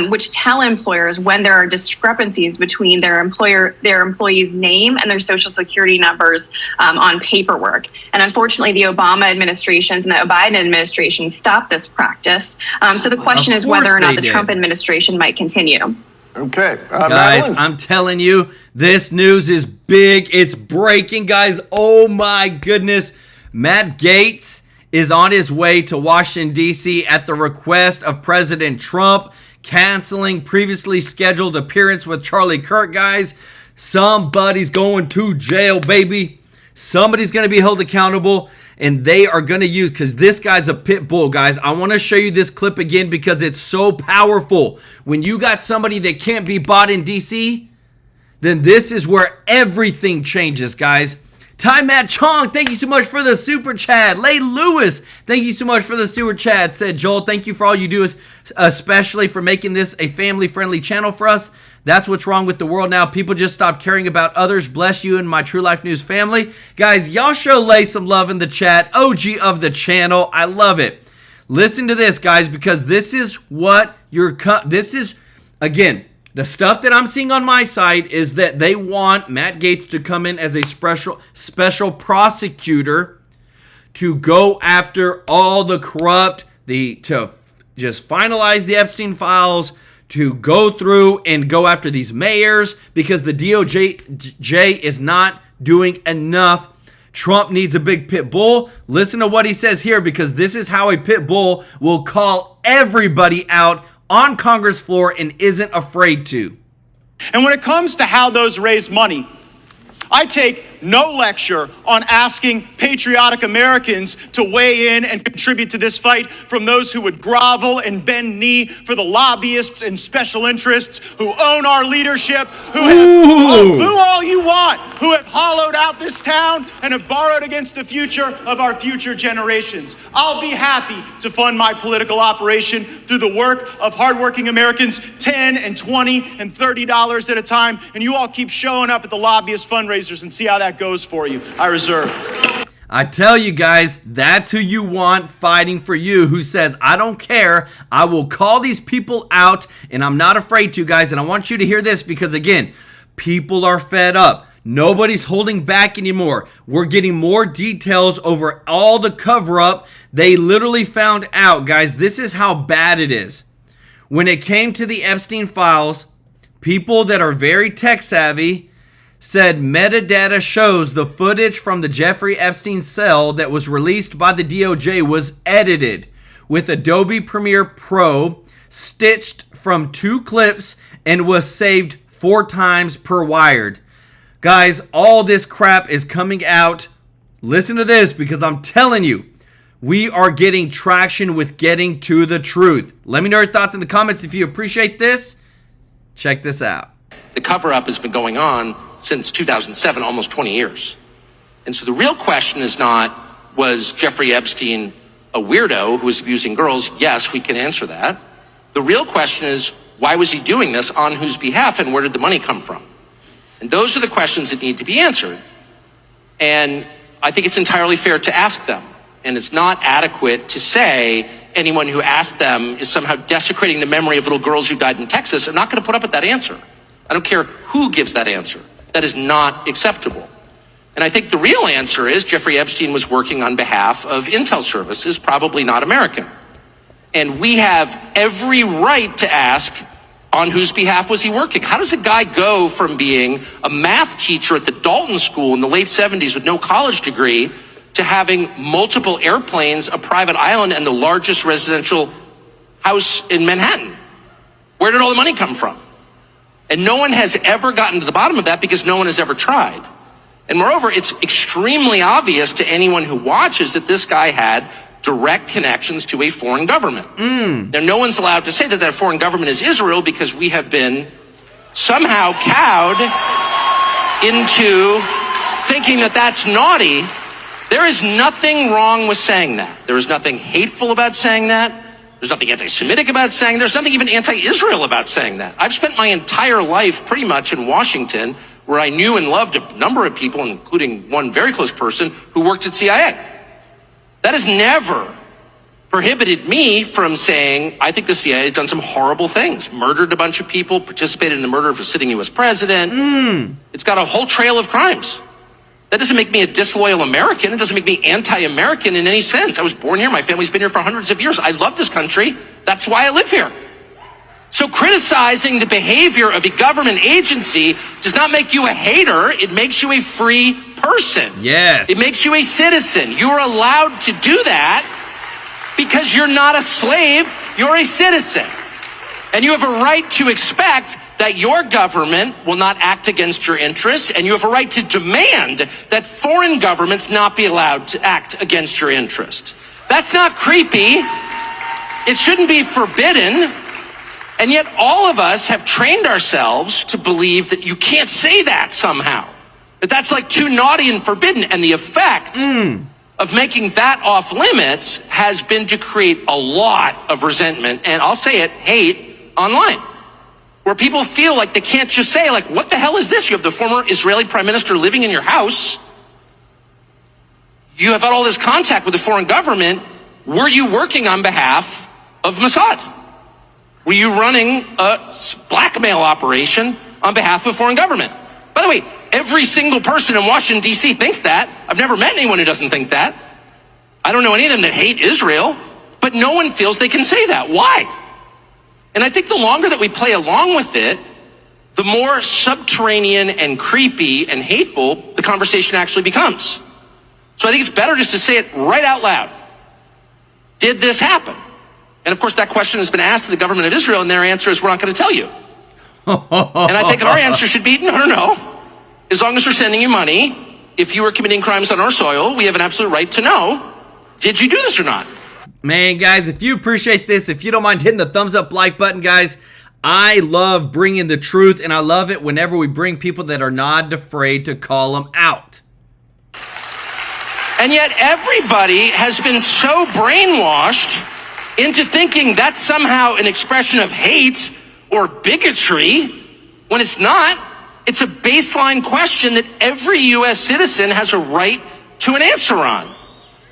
[SPEAKER 15] which tell employers when there are discrepancies between their employee's name and their social security numbers on paperwork. And unfortunately, the Obama administrations and the Biden administration stopped this practice. So the question is whether or not the Trump administration might continue.
[SPEAKER 13] Okay.
[SPEAKER 1] Guys,
[SPEAKER 13] Madeline?
[SPEAKER 1] I'm telling you, this news is big. It's breaking, guys. Oh my goodness. Matt Gaetz is on his way to Washington, D.C. at the request of President Trump, canceling previously scheduled appearance with Charlie Kirk, guys. Somebody's going to jail, baby. Somebody's going to be held accountable, and they are going to use, because this guy's a pit bull, guys. I want to show you this clip again because it's so powerful. When you got somebody that can't be bought in D.C., then this is where everything changes, guys. Ty Matt Chong, thank you so much for the super chat. Lay Lewis, thank you so much for the super chat. Said Joel, thank you for all you do, especially for making this a family-friendly channel for us. That's what's wrong with the world now. People just stop caring about others. Bless you and my True Life News family. Guys, y'all show Lay some love in the chat. OG of the channel. I love it. Listen to this, guys, because this is what again, the stuff that I'm seeing on my side is that they want Matt Gaetz to come in as a special prosecutor to go after all the corrupt, to just finalize the Epstein files, to go through and go after these mayors because the DOJ is not doing enough. Trump needs a big pit bull. Listen to what he says here, because this is how a pit bull will call everybody out on Congress floor and isn't afraid to.
[SPEAKER 6] And when it comes to how those raise money, I take no lecture on asking patriotic Americans to weigh in and contribute to this fight from those who would grovel and bend knee for the lobbyists and special interests who own our leadership, who all you want, who have hollowed out this town and have borrowed against the future of our future generations. I'll be happy to fund my political operation through the work of hardworking Americans, $10 and $20 and $30 at a time, and you all keep showing up at the lobbyist fundraisers and see how that goes for you. I reserve.
[SPEAKER 1] I tell you guys, that's who you want fighting for you, who says, I don't care, I will call these people out, and I'm not afraid to, guys. And I want you to hear this because, again, people are fed up. Nobody's holding back anymore. We're getting more details over all the cover-up. They literally found out, guys, this is how bad it is. When it came to the Epstein files, people that are very tech-savvy said metadata shows the footage from the Jeffrey Epstein cell that was released by the DOJ was edited with Adobe Premiere Pro, stitched from 2 clips, and was saved 4 times per wired. Guys, all this crap is coming out. Listen to this, because I'm telling you, we are getting traction with getting to the truth. Let me know your thoughts in the comments if you appreciate this. Check this out.
[SPEAKER 16] The cover-up has been going on since 2007, almost 20 years. And so the real question is not, was Jeffrey Epstein a weirdo who was abusing girls? Yes, we can answer that. The real question is, why was he doing this, on whose behalf, and where did the money come from? And those are the questions that need to be answered. And I think it's entirely fair to ask them. And it's not adequate to say anyone who asked them is somehow desecrating the memory of little girls who died in Texas. I'm not going to put up with that answer. I don't care who gives that answer. That is not acceptable. And I think the real answer is Jeffrey Epstein was working on behalf of intel services, probably not American. And we have every right to ask, on whose behalf was he working? How does a guy go from being a math teacher at the Dalton School in the late 70s with no college degree to having multiple airplanes, a private island, and the largest residential house in Manhattan? Where did all the money come from? And no one has ever gotten to the bottom of that because no one has ever tried. And moreover, it's extremely obvious to anyone who watches that this guy had direct connections to a foreign government. Now, no one's allowed to say that that foreign government is Israel because we have been somehow cowed into thinking that that's naughty. There is nothing wrong with saying that. There is nothing hateful about saying that. There's nothing anti-Semitic about saying, there's nothing even anti-Israel about saying that. I've spent my entire life pretty much in Washington, where I knew and loved a number of people, including one very close person who worked at CIA. That has never prohibited me from saying, I think the CIA has done some horrible things, murdered a bunch of people, participated in the murder of a sitting U.S. president. It's got a whole trail of crimes. That doesn't make me a disloyal American. It doesn't make me anti-American in any sense. I was born here. My family's been here for hundreds of years. I love this country. That's why I live here. So criticizing the behavior of a government agency does not make you a hater. It makes you a free person.
[SPEAKER 1] Yes.
[SPEAKER 16] It makes you a citizen. You are allowed to do that because you're not a slave. You're a citizen. And you have a right to expect that your government will not act against your interests, and you have a right to demand that foreign governments not be allowed to act against your interests. That's not creepy. It shouldn't be forbidden. And yet all of us have trained ourselves to believe that you can't say that somehow. That that's like too naughty and forbidden. And the effect of making that off limits has been to create a lot of resentment, and I'll say it, hate online. Where people feel like they can't just say, like, what the hell is this? You have the former Israeli prime minister living in your house. You have had all this contact with the foreign government. Were you working on behalf of Mossad? Were you running a blackmail operation on behalf of foreign government? By the way, every single person in Washington, D.C. thinks that. I've never met anyone who doesn't think that. I don't know any of them that hate Israel, but no one feels they can say that. Why? And I think the longer that we play along with it, the more subterranean and creepy and hateful the conversation actually becomes. So I think it's better just to say it right out loud. Did this happen? And of course, that question has been asked to the government of Israel, and their answer is, we're not going to tell you. And I think our answer should be, no. As long as we're sending you money, if you were committing crimes on our soil, we have an absolute right to know, did you do this or not?
[SPEAKER 1] Man, guys, if you appreciate this, if you don't mind hitting the thumbs up like button, guys, I love bringing the truth, and I love it whenever we bring people that are not afraid to call them out.
[SPEAKER 16] And yet everybody has been so brainwashed into thinking that's somehow an expression of hate or bigotry, when it's not. It's a baseline question that every U.S. citizen has a right to an answer on.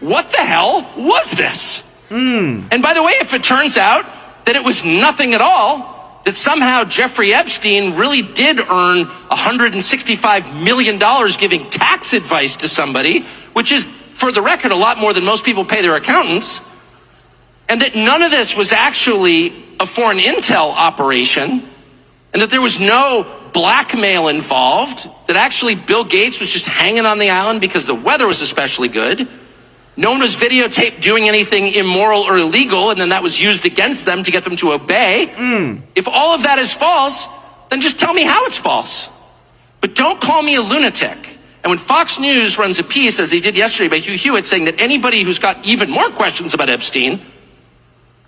[SPEAKER 16] What the hell was this? And by the way, if it turns out that it was nothing at all, that somehow Jeffrey Epstein really did earn $165 million giving tax advice to somebody, which is, for the record, a lot more than most people pay their accountants, and that none of this was actually a foreign intel operation, and that there was no blackmail involved, that actually Bill Gates was just hanging on the island because the weather was especially good. No one was videotaped doing anything immoral or illegal, and then that was used against them to get them to obey. If all of that is false, then just tell me how it's false. But don't call me a lunatic. And when Fox News runs a piece, as they did yesterday by Hugh Hewitt, saying that anybody who's got even more questions about Epstein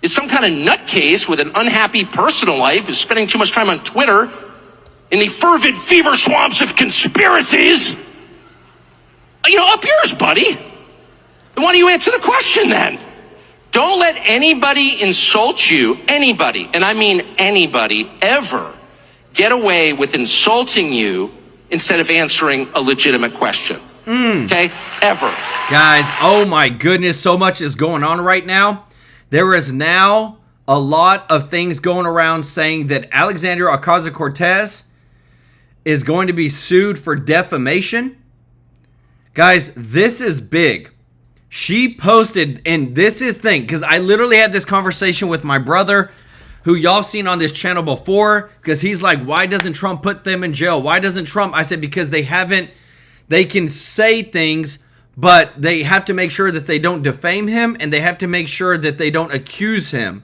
[SPEAKER 16] is some kind of nutcase with an unhappy personal life, who's spending too much time on Twitter in the fervid fever swamps of conspiracies, up yours, buddy. Why don't you answer the question then? Don't let anybody insult you, anybody, and I mean anybody, ever get away with insulting you instead of answering a legitimate question. Okay? Ever.
[SPEAKER 1] Guys, oh my goodness, so much is going on right now. There is now a lot of things going around saying that Alexandria Ocasio-Cortez is going to be sued for defamation. Guys, this is big. She posted, and this is thing, because I literally had this conversation with my brother, who y'all have seen on this channel before, because he's like, why doesn't Trump put them in jail? Why doesn't Trump? I said, because they can say things, but they have to make sure that they don't defame him, and they have to make sure that they don't accuse him.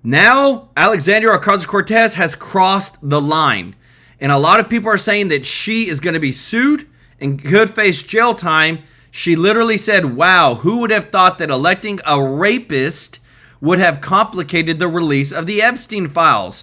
[SPEAKER 1] Now, Alexandria Ocasio-Cortez has crossed the line, and a lot of people are saying that she is going to be sued and could face jail time. She literally said, wow, who would have thought that electing a rapist would have complicated the release of the Epstein files?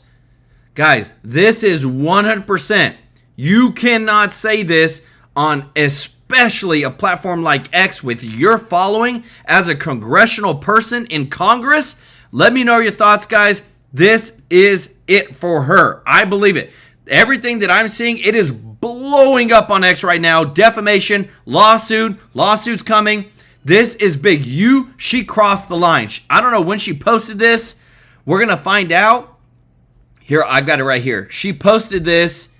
[SPEAKER 1] Guys, this is 100%. You cannot say this on especially a platform like X with your following as a congressional person in Congress. Let me know your thoughts, guys. This is it for her. I believe it. Everything that I'm seeing, it is blowing up on X right now. Defamation, lawsuits coming. This is big. She crossed the line. I don't know when she posted this. We're going to find out. Here, I've got it right here. She posted this,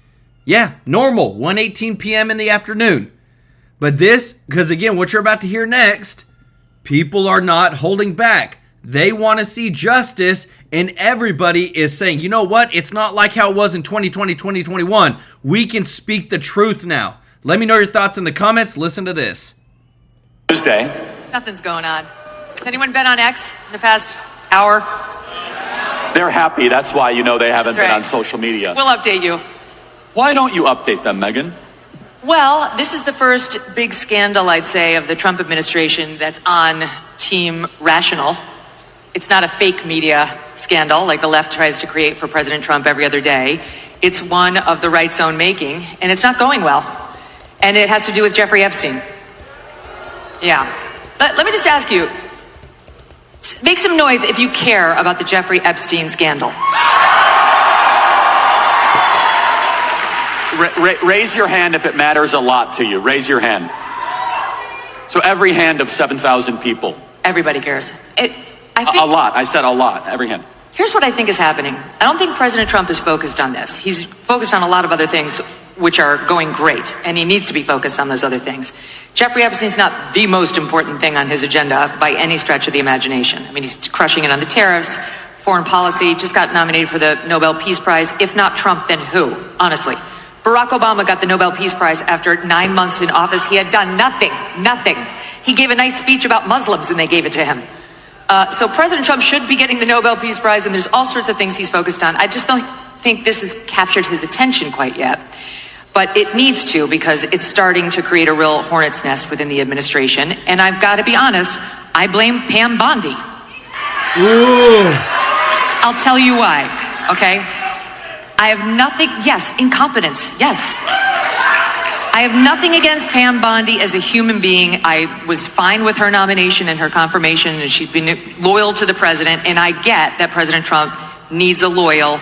[SPEAKER 1] normal, 1:18 p.m. in the afternoon. But this, because again, what you're about to hear next, people are not holding back. They want to see justice, and everybody is saying, you know what? It's not like how it was in 2020, 2021. We can speak the truth now. Let me know your thoughts in the comments. Listen to this.
[SPEAKER 17] Tuesday.
[SPEAKER 18] Nothing's going on. Has anyone been on X in the past hour?
[SPEAKER 17] They're happy. That's why you know they haven't
[SPEAKER 18] That's right.
[SPEAKER 17] been on social media.
[SPEAKER 18] We'll update you.
[SPEAKER 17] Why don't you update them, Megan?
[SPEAKER 18] Well, this is the first big scandal, I'd say, of the Trump administration that's on Team Rational. It's not a fake media scandal like the left tries to create for President Trump every other day. It's one of the right's own making, and it's not going well. And it has to do with Jeffrey Epstein. Yeah. Let me just ask you, make some noise if you care about the Jeffrey Epstein scandal.
[SPEAKER 17] Raise your hand if it matters a lot to you. Raise your hand. So every hand of 7,000 people.
[SPEAKER 18] Everybody cares.
[SPEAKER 17] A lot. I said a lot. Every hand.
[SPEAKER 18] Here's what I think is happening. I don't think President Trump is focused on this. He's focused on a lot of other things which are going great, and he needs to be focused on those other things. Jeffrey Epstein's not the most important thing on his agenda by any stretch of the imagination. I mean, he's crushing it on the tariffs, foreign policy, just got nominated for the Nobel Peace Prize. If not Trump, then who? Honestly. Barack Obama got the Nobel Peace Prize after 9 months in office. He had done nothing. He gave a nice speech about Muslims and they gave it to him. So President Trump should be getting the Nobel Peace Prize, and there's all sorts of things he's focused on. I just don't think this has captured his attention quite yet. But it needs to, because it's starting to create a real hornet's nest within the administration. And I've got to be honest, I blame Pam Bondi.
[SPEAKER 1] Ooh.
[SPEAKER 18] I'll tell you why, okay? I have nothing, yes, incompetence, yes. I have nothing against Pam Bondi as a human being. I was fine with her nomination and her confirmation, and she's been loyal to the president, and I get that President Trump needs a loyal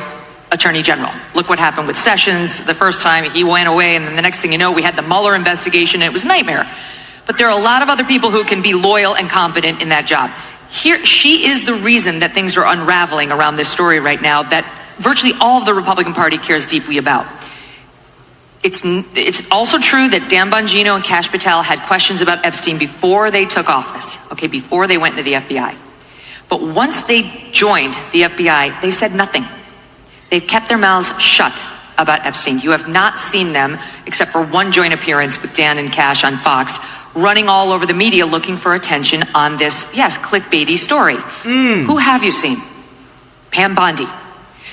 [SPEAKER 18] attorney general. Look what happened with Sessions. The first time he went away, and then the next thing you know, we had the Mueller investigation, and it was a nightmare. But there are a lot of other people who can be loyal and competent in that job. Here, she is the reason that things are unraveling around this story right now that virtually all of the Republican Party cares deeply about. It's also true that Dan Bongino and Kash Patel had questions about Epstein before they took office, okay, before they went into the FBI. But once they joined the FBI, they said nothing. They've kept their mouths shut about Epstein. You have not seen them, except for one joint appearance with Dan and Kash on Fox, running all over the media looking for attention on this, yes, clickbaity story. Who have you seen? Pam Bondi.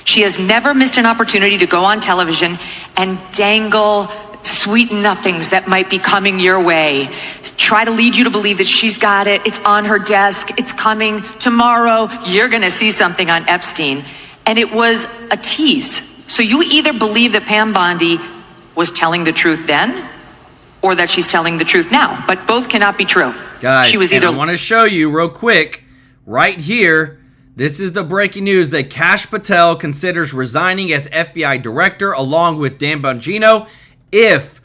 [SPEAKER 18] She has never missed an opportunity to go on television and dangle sweet nothings that might be coming your way. Try to lead you to believe that she's got it. It's on her desk. It's coming tomorrow. You're going to see something on Epstein. And it was a tease. So you either believe that Pam Bondi was telling the truth then, or that she's telling the truth now. But both cannot be true.
[SPEAKER 1] Guys,
[SPEAKER 18] she was either.
[SPEAKER 1] I want to show you real quick, right here. This is the breaking news that Kash Patel considers resigning as FBI director along with Dan Bongino if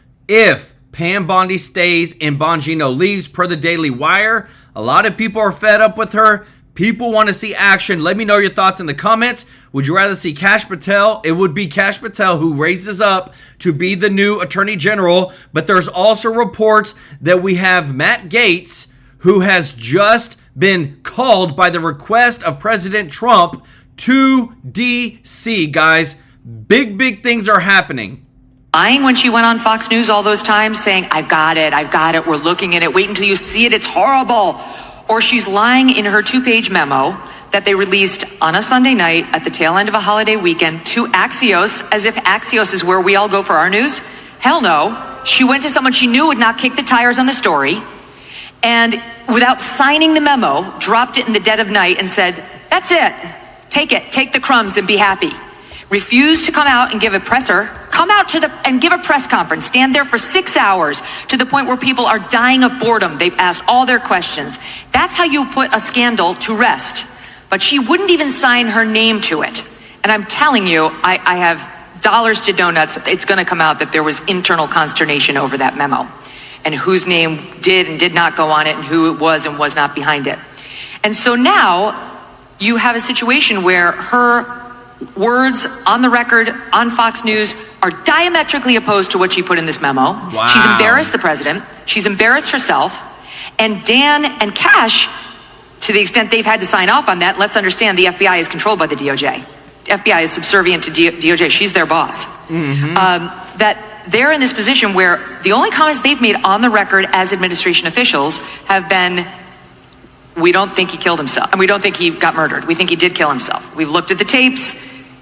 [SPEAKER 1] Pam Bondi stays and Bongino leaves, per the Daily Wire. A lot of people are fed up with her. People want to see action. Let me know your thoughts in the comments. Would you rather see Kash Patel? It would be Kash Patel who raises up to be the new Attorney General. But there's also reports that we have Matt Gaetz, who has just been called by the request of President Trump to D.C. Guys, big things are happening.
[SPEAKER 18] Lying when she went on Fox News all those times saying, I've got it, we're looking at it, wait until you see it, it's horrible. Or she's lying in her 2-page memo that they released on a Sunday night at the tail end of a holiday weekend to Axios, as if Axios is where we all go for our news. Hell no. She went to someone she knew would not kick the tires on the story, and without signing the memo, dropped it in the dead of night and said, that's it, take the crumbs and be happy. Refused to come out and give a presser, come out and give a press conference, stand there for 6 hours to the point where people are dying of boredom. They've asked all their questions. That's how you put a scandal to rest. But she wouldn't even sign her name to it. And I'm telling you, I have dollars to donuts. It's going to come out that there was internal consternation over that memo. and whose name did and did not go on it and who it was and was not behind it. And so now you have a situation where her words on the record on Fox News are diametrically opposed to what she put in this memo.
[SPEAKER 1] Wow.
[SPEAKER 18] She's embarrassed the president. She's embarrassed herself. And Dan and Cash, to the extent they've had to sign off on that, let's understand the FBI is controlled by the DOJ. The FBI is subservient to DOJ. She's their boss. That they're in this position where the only comments they've made on the record as administration officials have been, we don't think he killed himself, and we don't think he got murdered. We think he did kill himself. We've looked at the tapes,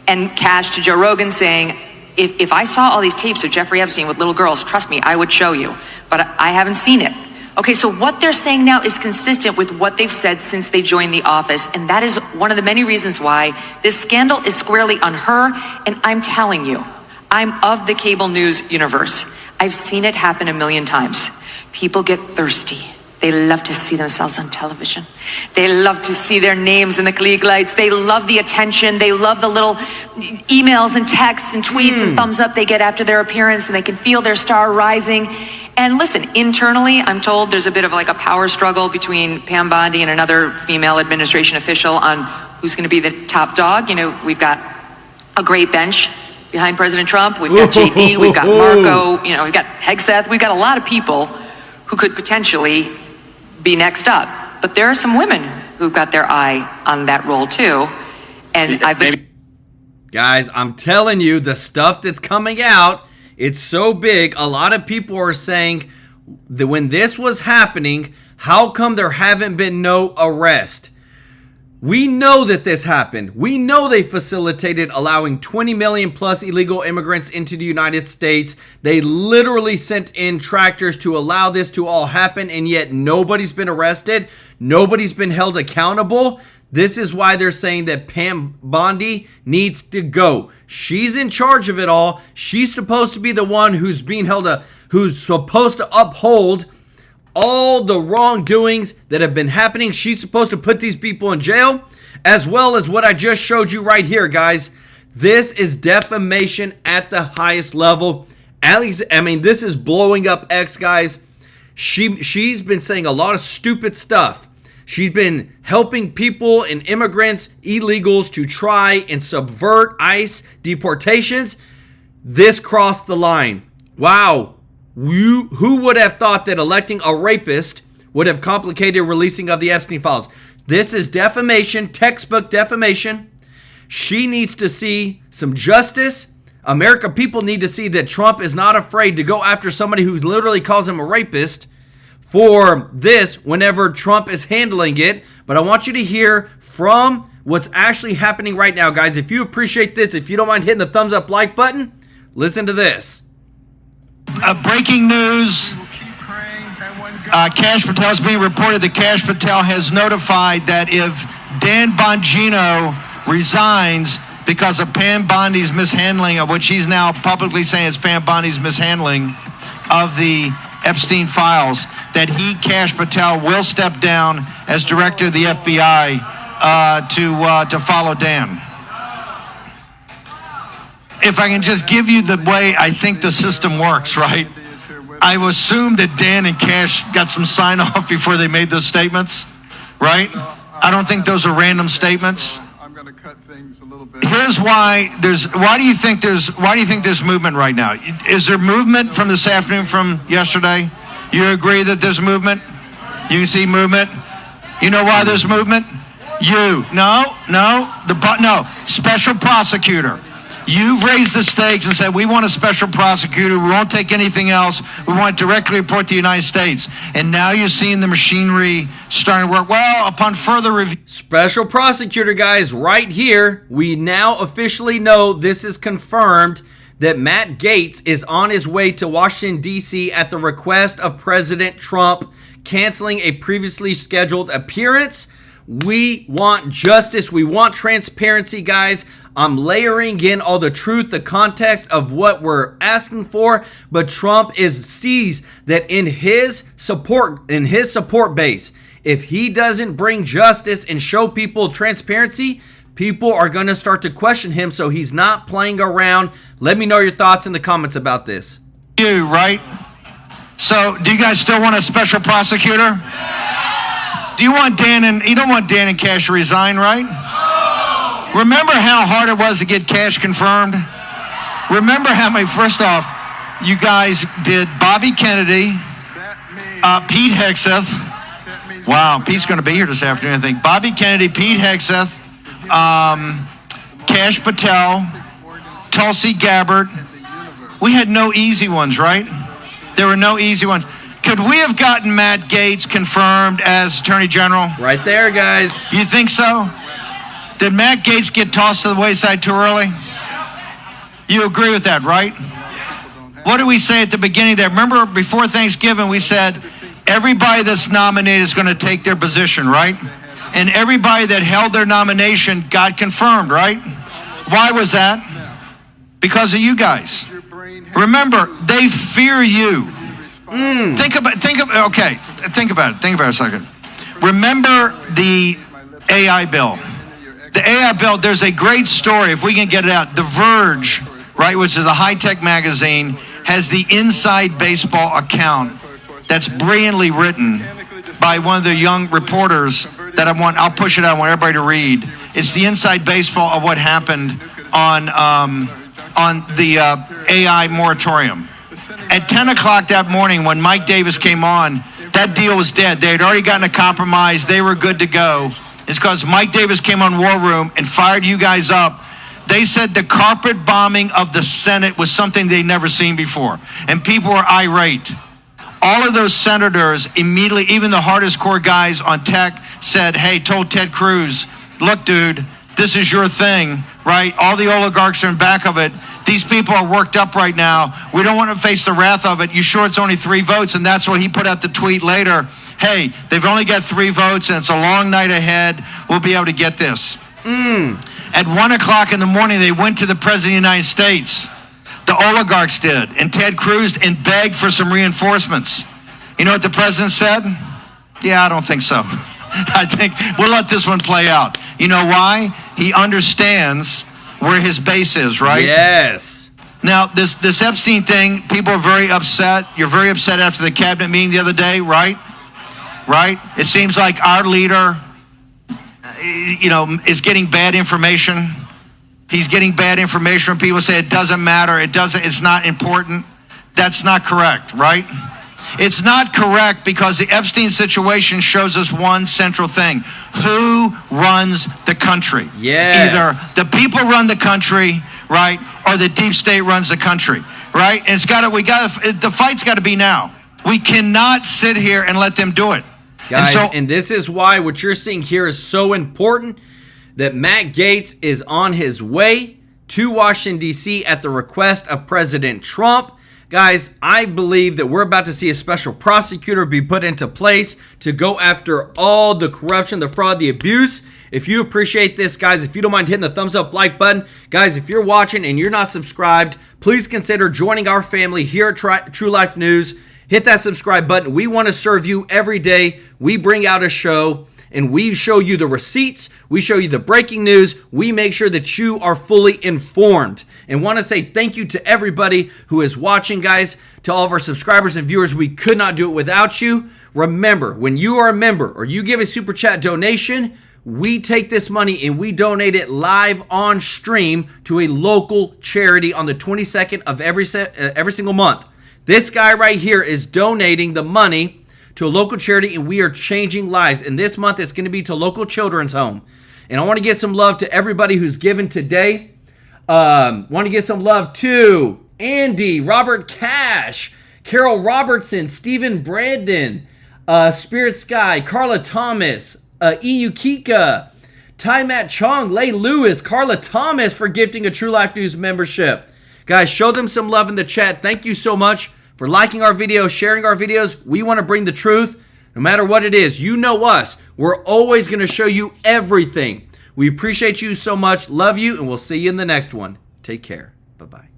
[SPEAKER 18] and Cash to Joe Rogan saying, if I saw all these tapes of Jeffrey Epstein with little girls, trust me, I would show you, but I haven't seen it. Okay, so what they're saying now is consistent with what they've said since they joined the office, and that is one of the many reasons why this scandal is squarely on her. And I'm telling you, I'm of the cable news universe. I've seen it happen a million times. People get thirsty. They love to see themselves on television. They love to see their names in the Klieg lights. They love the attention. They love the little emails and texts and tweets and thumbs up they get after their appearance, and they can feel their star rising. And listen, internally, I'm told there's a bit of like a power struggle between Pam Bondi and another female administration official on who's going to be the top dog. You know, we've got a great bench behind President Trump. We've got JD, we've got Marco, you know, we've got Hegseth. We've got a lot of people who could potentially be next up. But there are some women who've got their eye on that role too. And I've been...
[SPEAKER 1] Guys, I'm telling you, the stuff that's coming out, it's so big. A lot of people are saying that when this was happening, how come there haven't been no arrest? We know that this happened. We know they facilitated allowing 20 million plus illegal immigrants into the United States. They literally sent in tractors to allow this to all happen, and yet nobody's been arrested. Nobody's been held accountable. This is why they're saying that Pam Bondi needs to go. She's in charge of it all. She's supposed to be the one who's being held who's supposed to uphold all the wrongdoings that have been happening. She's supposed to put these people in jail, as well as what I just showed you right here, guys. This is defamation at the highest level. Allie's, I mean, this is blowing up X, guys. She's been saying a lot of stupid stuff. She's been helping people and immigrants, illegals, to try and subvert ICE deportations. This crossed the line. Wow. Who would have thought that electing a rapist would have complicated releasing of the Epstein files? This is defamation, textbook defamation. She needs to see some justice. America people need to see that Trump is not afraid to go after somebody who literally calls him a rapist for this whenever Trump is handling it. But I want you to hear from what's actually happening right now, guys. If you appreciate this, if you don't mind hitting the thumbs up like button, listen to this.
[SPEAKER 8] Breaking news. Cash Patel is being reported that Cash Patel has notified that if Dan Bongino resigns because of Pam Bondi's mishandling of what she's now publicly saying is Pam Bondi's mishandling of the Epstein files, that he, Cash Patel, will step down as director of the FBI to follow Dan. If I can just give you the way I think the system works, right? I assume that Dan and Cash got some sign off before they made those statements, right? I don't think those are random statements. I'm going to cut things a little bit. Here's why why do you think there's movement right now? Is there movement from this afternoon, from yesterday? You agree that there's movement? You can see movement. You know why there's movement? No, special prosecutor. You've raised the stakes and said, we want a special prosecutor. We won't take anything else. We want to directly report to the United States. And now you're seeing the machinery starting to work. Well, upon further review.
[SPEAKER 1] Special prosecutor, guys, right here. We now officially know, this is confirmed, that Matt Gaetz is on his way to Washington, D.C. at the request of President Trump, canceling a previously scheduled appearance. We want justice. We want transparency, guys. I'm layering in all the truth, the context of what we're asking for, but Trump sees that in his support base, if he doesn't bring justice and show people transparency, people are going to start to question him, so he's not playing around. Let me know your thoughts in the comments about this.
[SPEAKER 8] You, right? So, do you guys still want a special prosecutor? Do you want you don't want Dan and Cash to resign, right? Remember how hard it was to get Cash confirmed? Remember how many, first off, you guys did Bobby Kennedy, Pete Hegseth. Wow, Pete's going to be here this afternoon, I think. Bobby Kennedy, Pete Hegseth, Kash Patel, Tulsi Gabbard. We had no easy ones, right? There were no easy ones. Could we have gotten Matt Gaetz confirmed as Attorney General?
[SPEAKER 1] Right there, guys.
[SPEAKER 8] You think so? Did Matt Gaetz get tossed to the wayside too early? You agree with that, right? What did we say at the beginning there? Remember, before Thanksgiving, we said everybody that's nominated is going to take their position, right? And everybody that held their nomination got confirmed, right? Why was that? Because of you guys. Remember, they fear you. Think about it a second. Remember the AI bill. The AI bill, there's a great story, if we can get it out. The Verge, right, which is a high-tech magazine, has the Inside Baseball account that's brilliantly written by one of the young reporters that I'll push it out, I want everybody to read. It's the Inside Baseball of what happened on the AI moratorium. At 10 o'clock that morning when Mike Davis came on, that deal was dead. They had already gotten a compromise. They were good to go. It's because Mike Davis came on War Room and fired you guys up. They said the carpet bombing of the Senate was something they'd never seen before. And people were irate. All of those senators immediately, even the hardest core guys on tech, said, hey, told Ted Cruz, look, dude, this is your thing, right? All the oligarchs are in back of it. These people are worked up right now. We don't want to face the wrath of it. You sure it's only 3 votes? And that's what he put out the tweet later. Hey, they've only got 3 votes and it's a long night ahead. We'll be able to get this. At 1 o'clock in the morning, they went to the President of the United States. The oligarchs did. And Ted Cruz and begged for some reinforcements. You know what the president said? Yeah, I don't think so. I think we'll let this one play out. You know why? He understands where his base is, right?
[SPEAKER 1] Yes.
[SPEAKER 8] Now, this Epstein thing, people are very upset. You're very upset after the cabinet meeting the other day, right? Right? It seems like our leader, is getting bad information. He's getting bad information from people say it doesn't matter, it's not important. That's not correct, right? It's not correct because the Epstein situation shows us one central thing. Who runs the country?
[SPEAKER 1] Yes.
[SPEAKER 8] Either the people run the country, right, or the deep state runs the country, right? And the fight's got to be now. We cannot sit here and let them do it.
[SPEAKER 1] Guys, and this is why what you're seeing here is so important, that Matt Gaetz is on his way to Washington, D.C. at the request of President Trump. Guys, I believe that we're about to see a special prosecutor be put into place to go after all the corruption, the fraud, the abuse. If you appreciate this, guys, if you don't mind hitting the thumbs up like button. Guys, if you're watching and you're not subscribed, please consider joining our family here at TrueLife News. Hit that subscribe button. We want to serve you every day. We bring out a show and we show you the receipts. We show you the breaking news. We make sure that you are fully informed. And want to say thank you to everybody who is watching, guys, to all of our subscribers and viewers. We could not do it without you. Remember, when you are a member or you give a super chat donation, we take this money and we donate it live on stream to a local charity on the 22nd of every single month. This guy right here is donating the money to a local charity, and we are changing lives. And this month, it's going to be to local children's home. And I want to give some love to everybody who's given today. Want to give some love to Andy, Robert Cash, Carol Robertson, Stephen Brandon, Spirit Sky, Carla Thomas, EU Kika, Ty Matt Chong, Lay Lewis, Carla Thomas for gifting a True Life News membership. Guys, show them some love in the chat. Thank you so much for liking our videos, sharing our videos. We want to bring the truth no matter what it is. You know us. We're always going to show you everything. We appreciate you so much. Love you, and we'll see you in the next one. Take care. Bye-bye.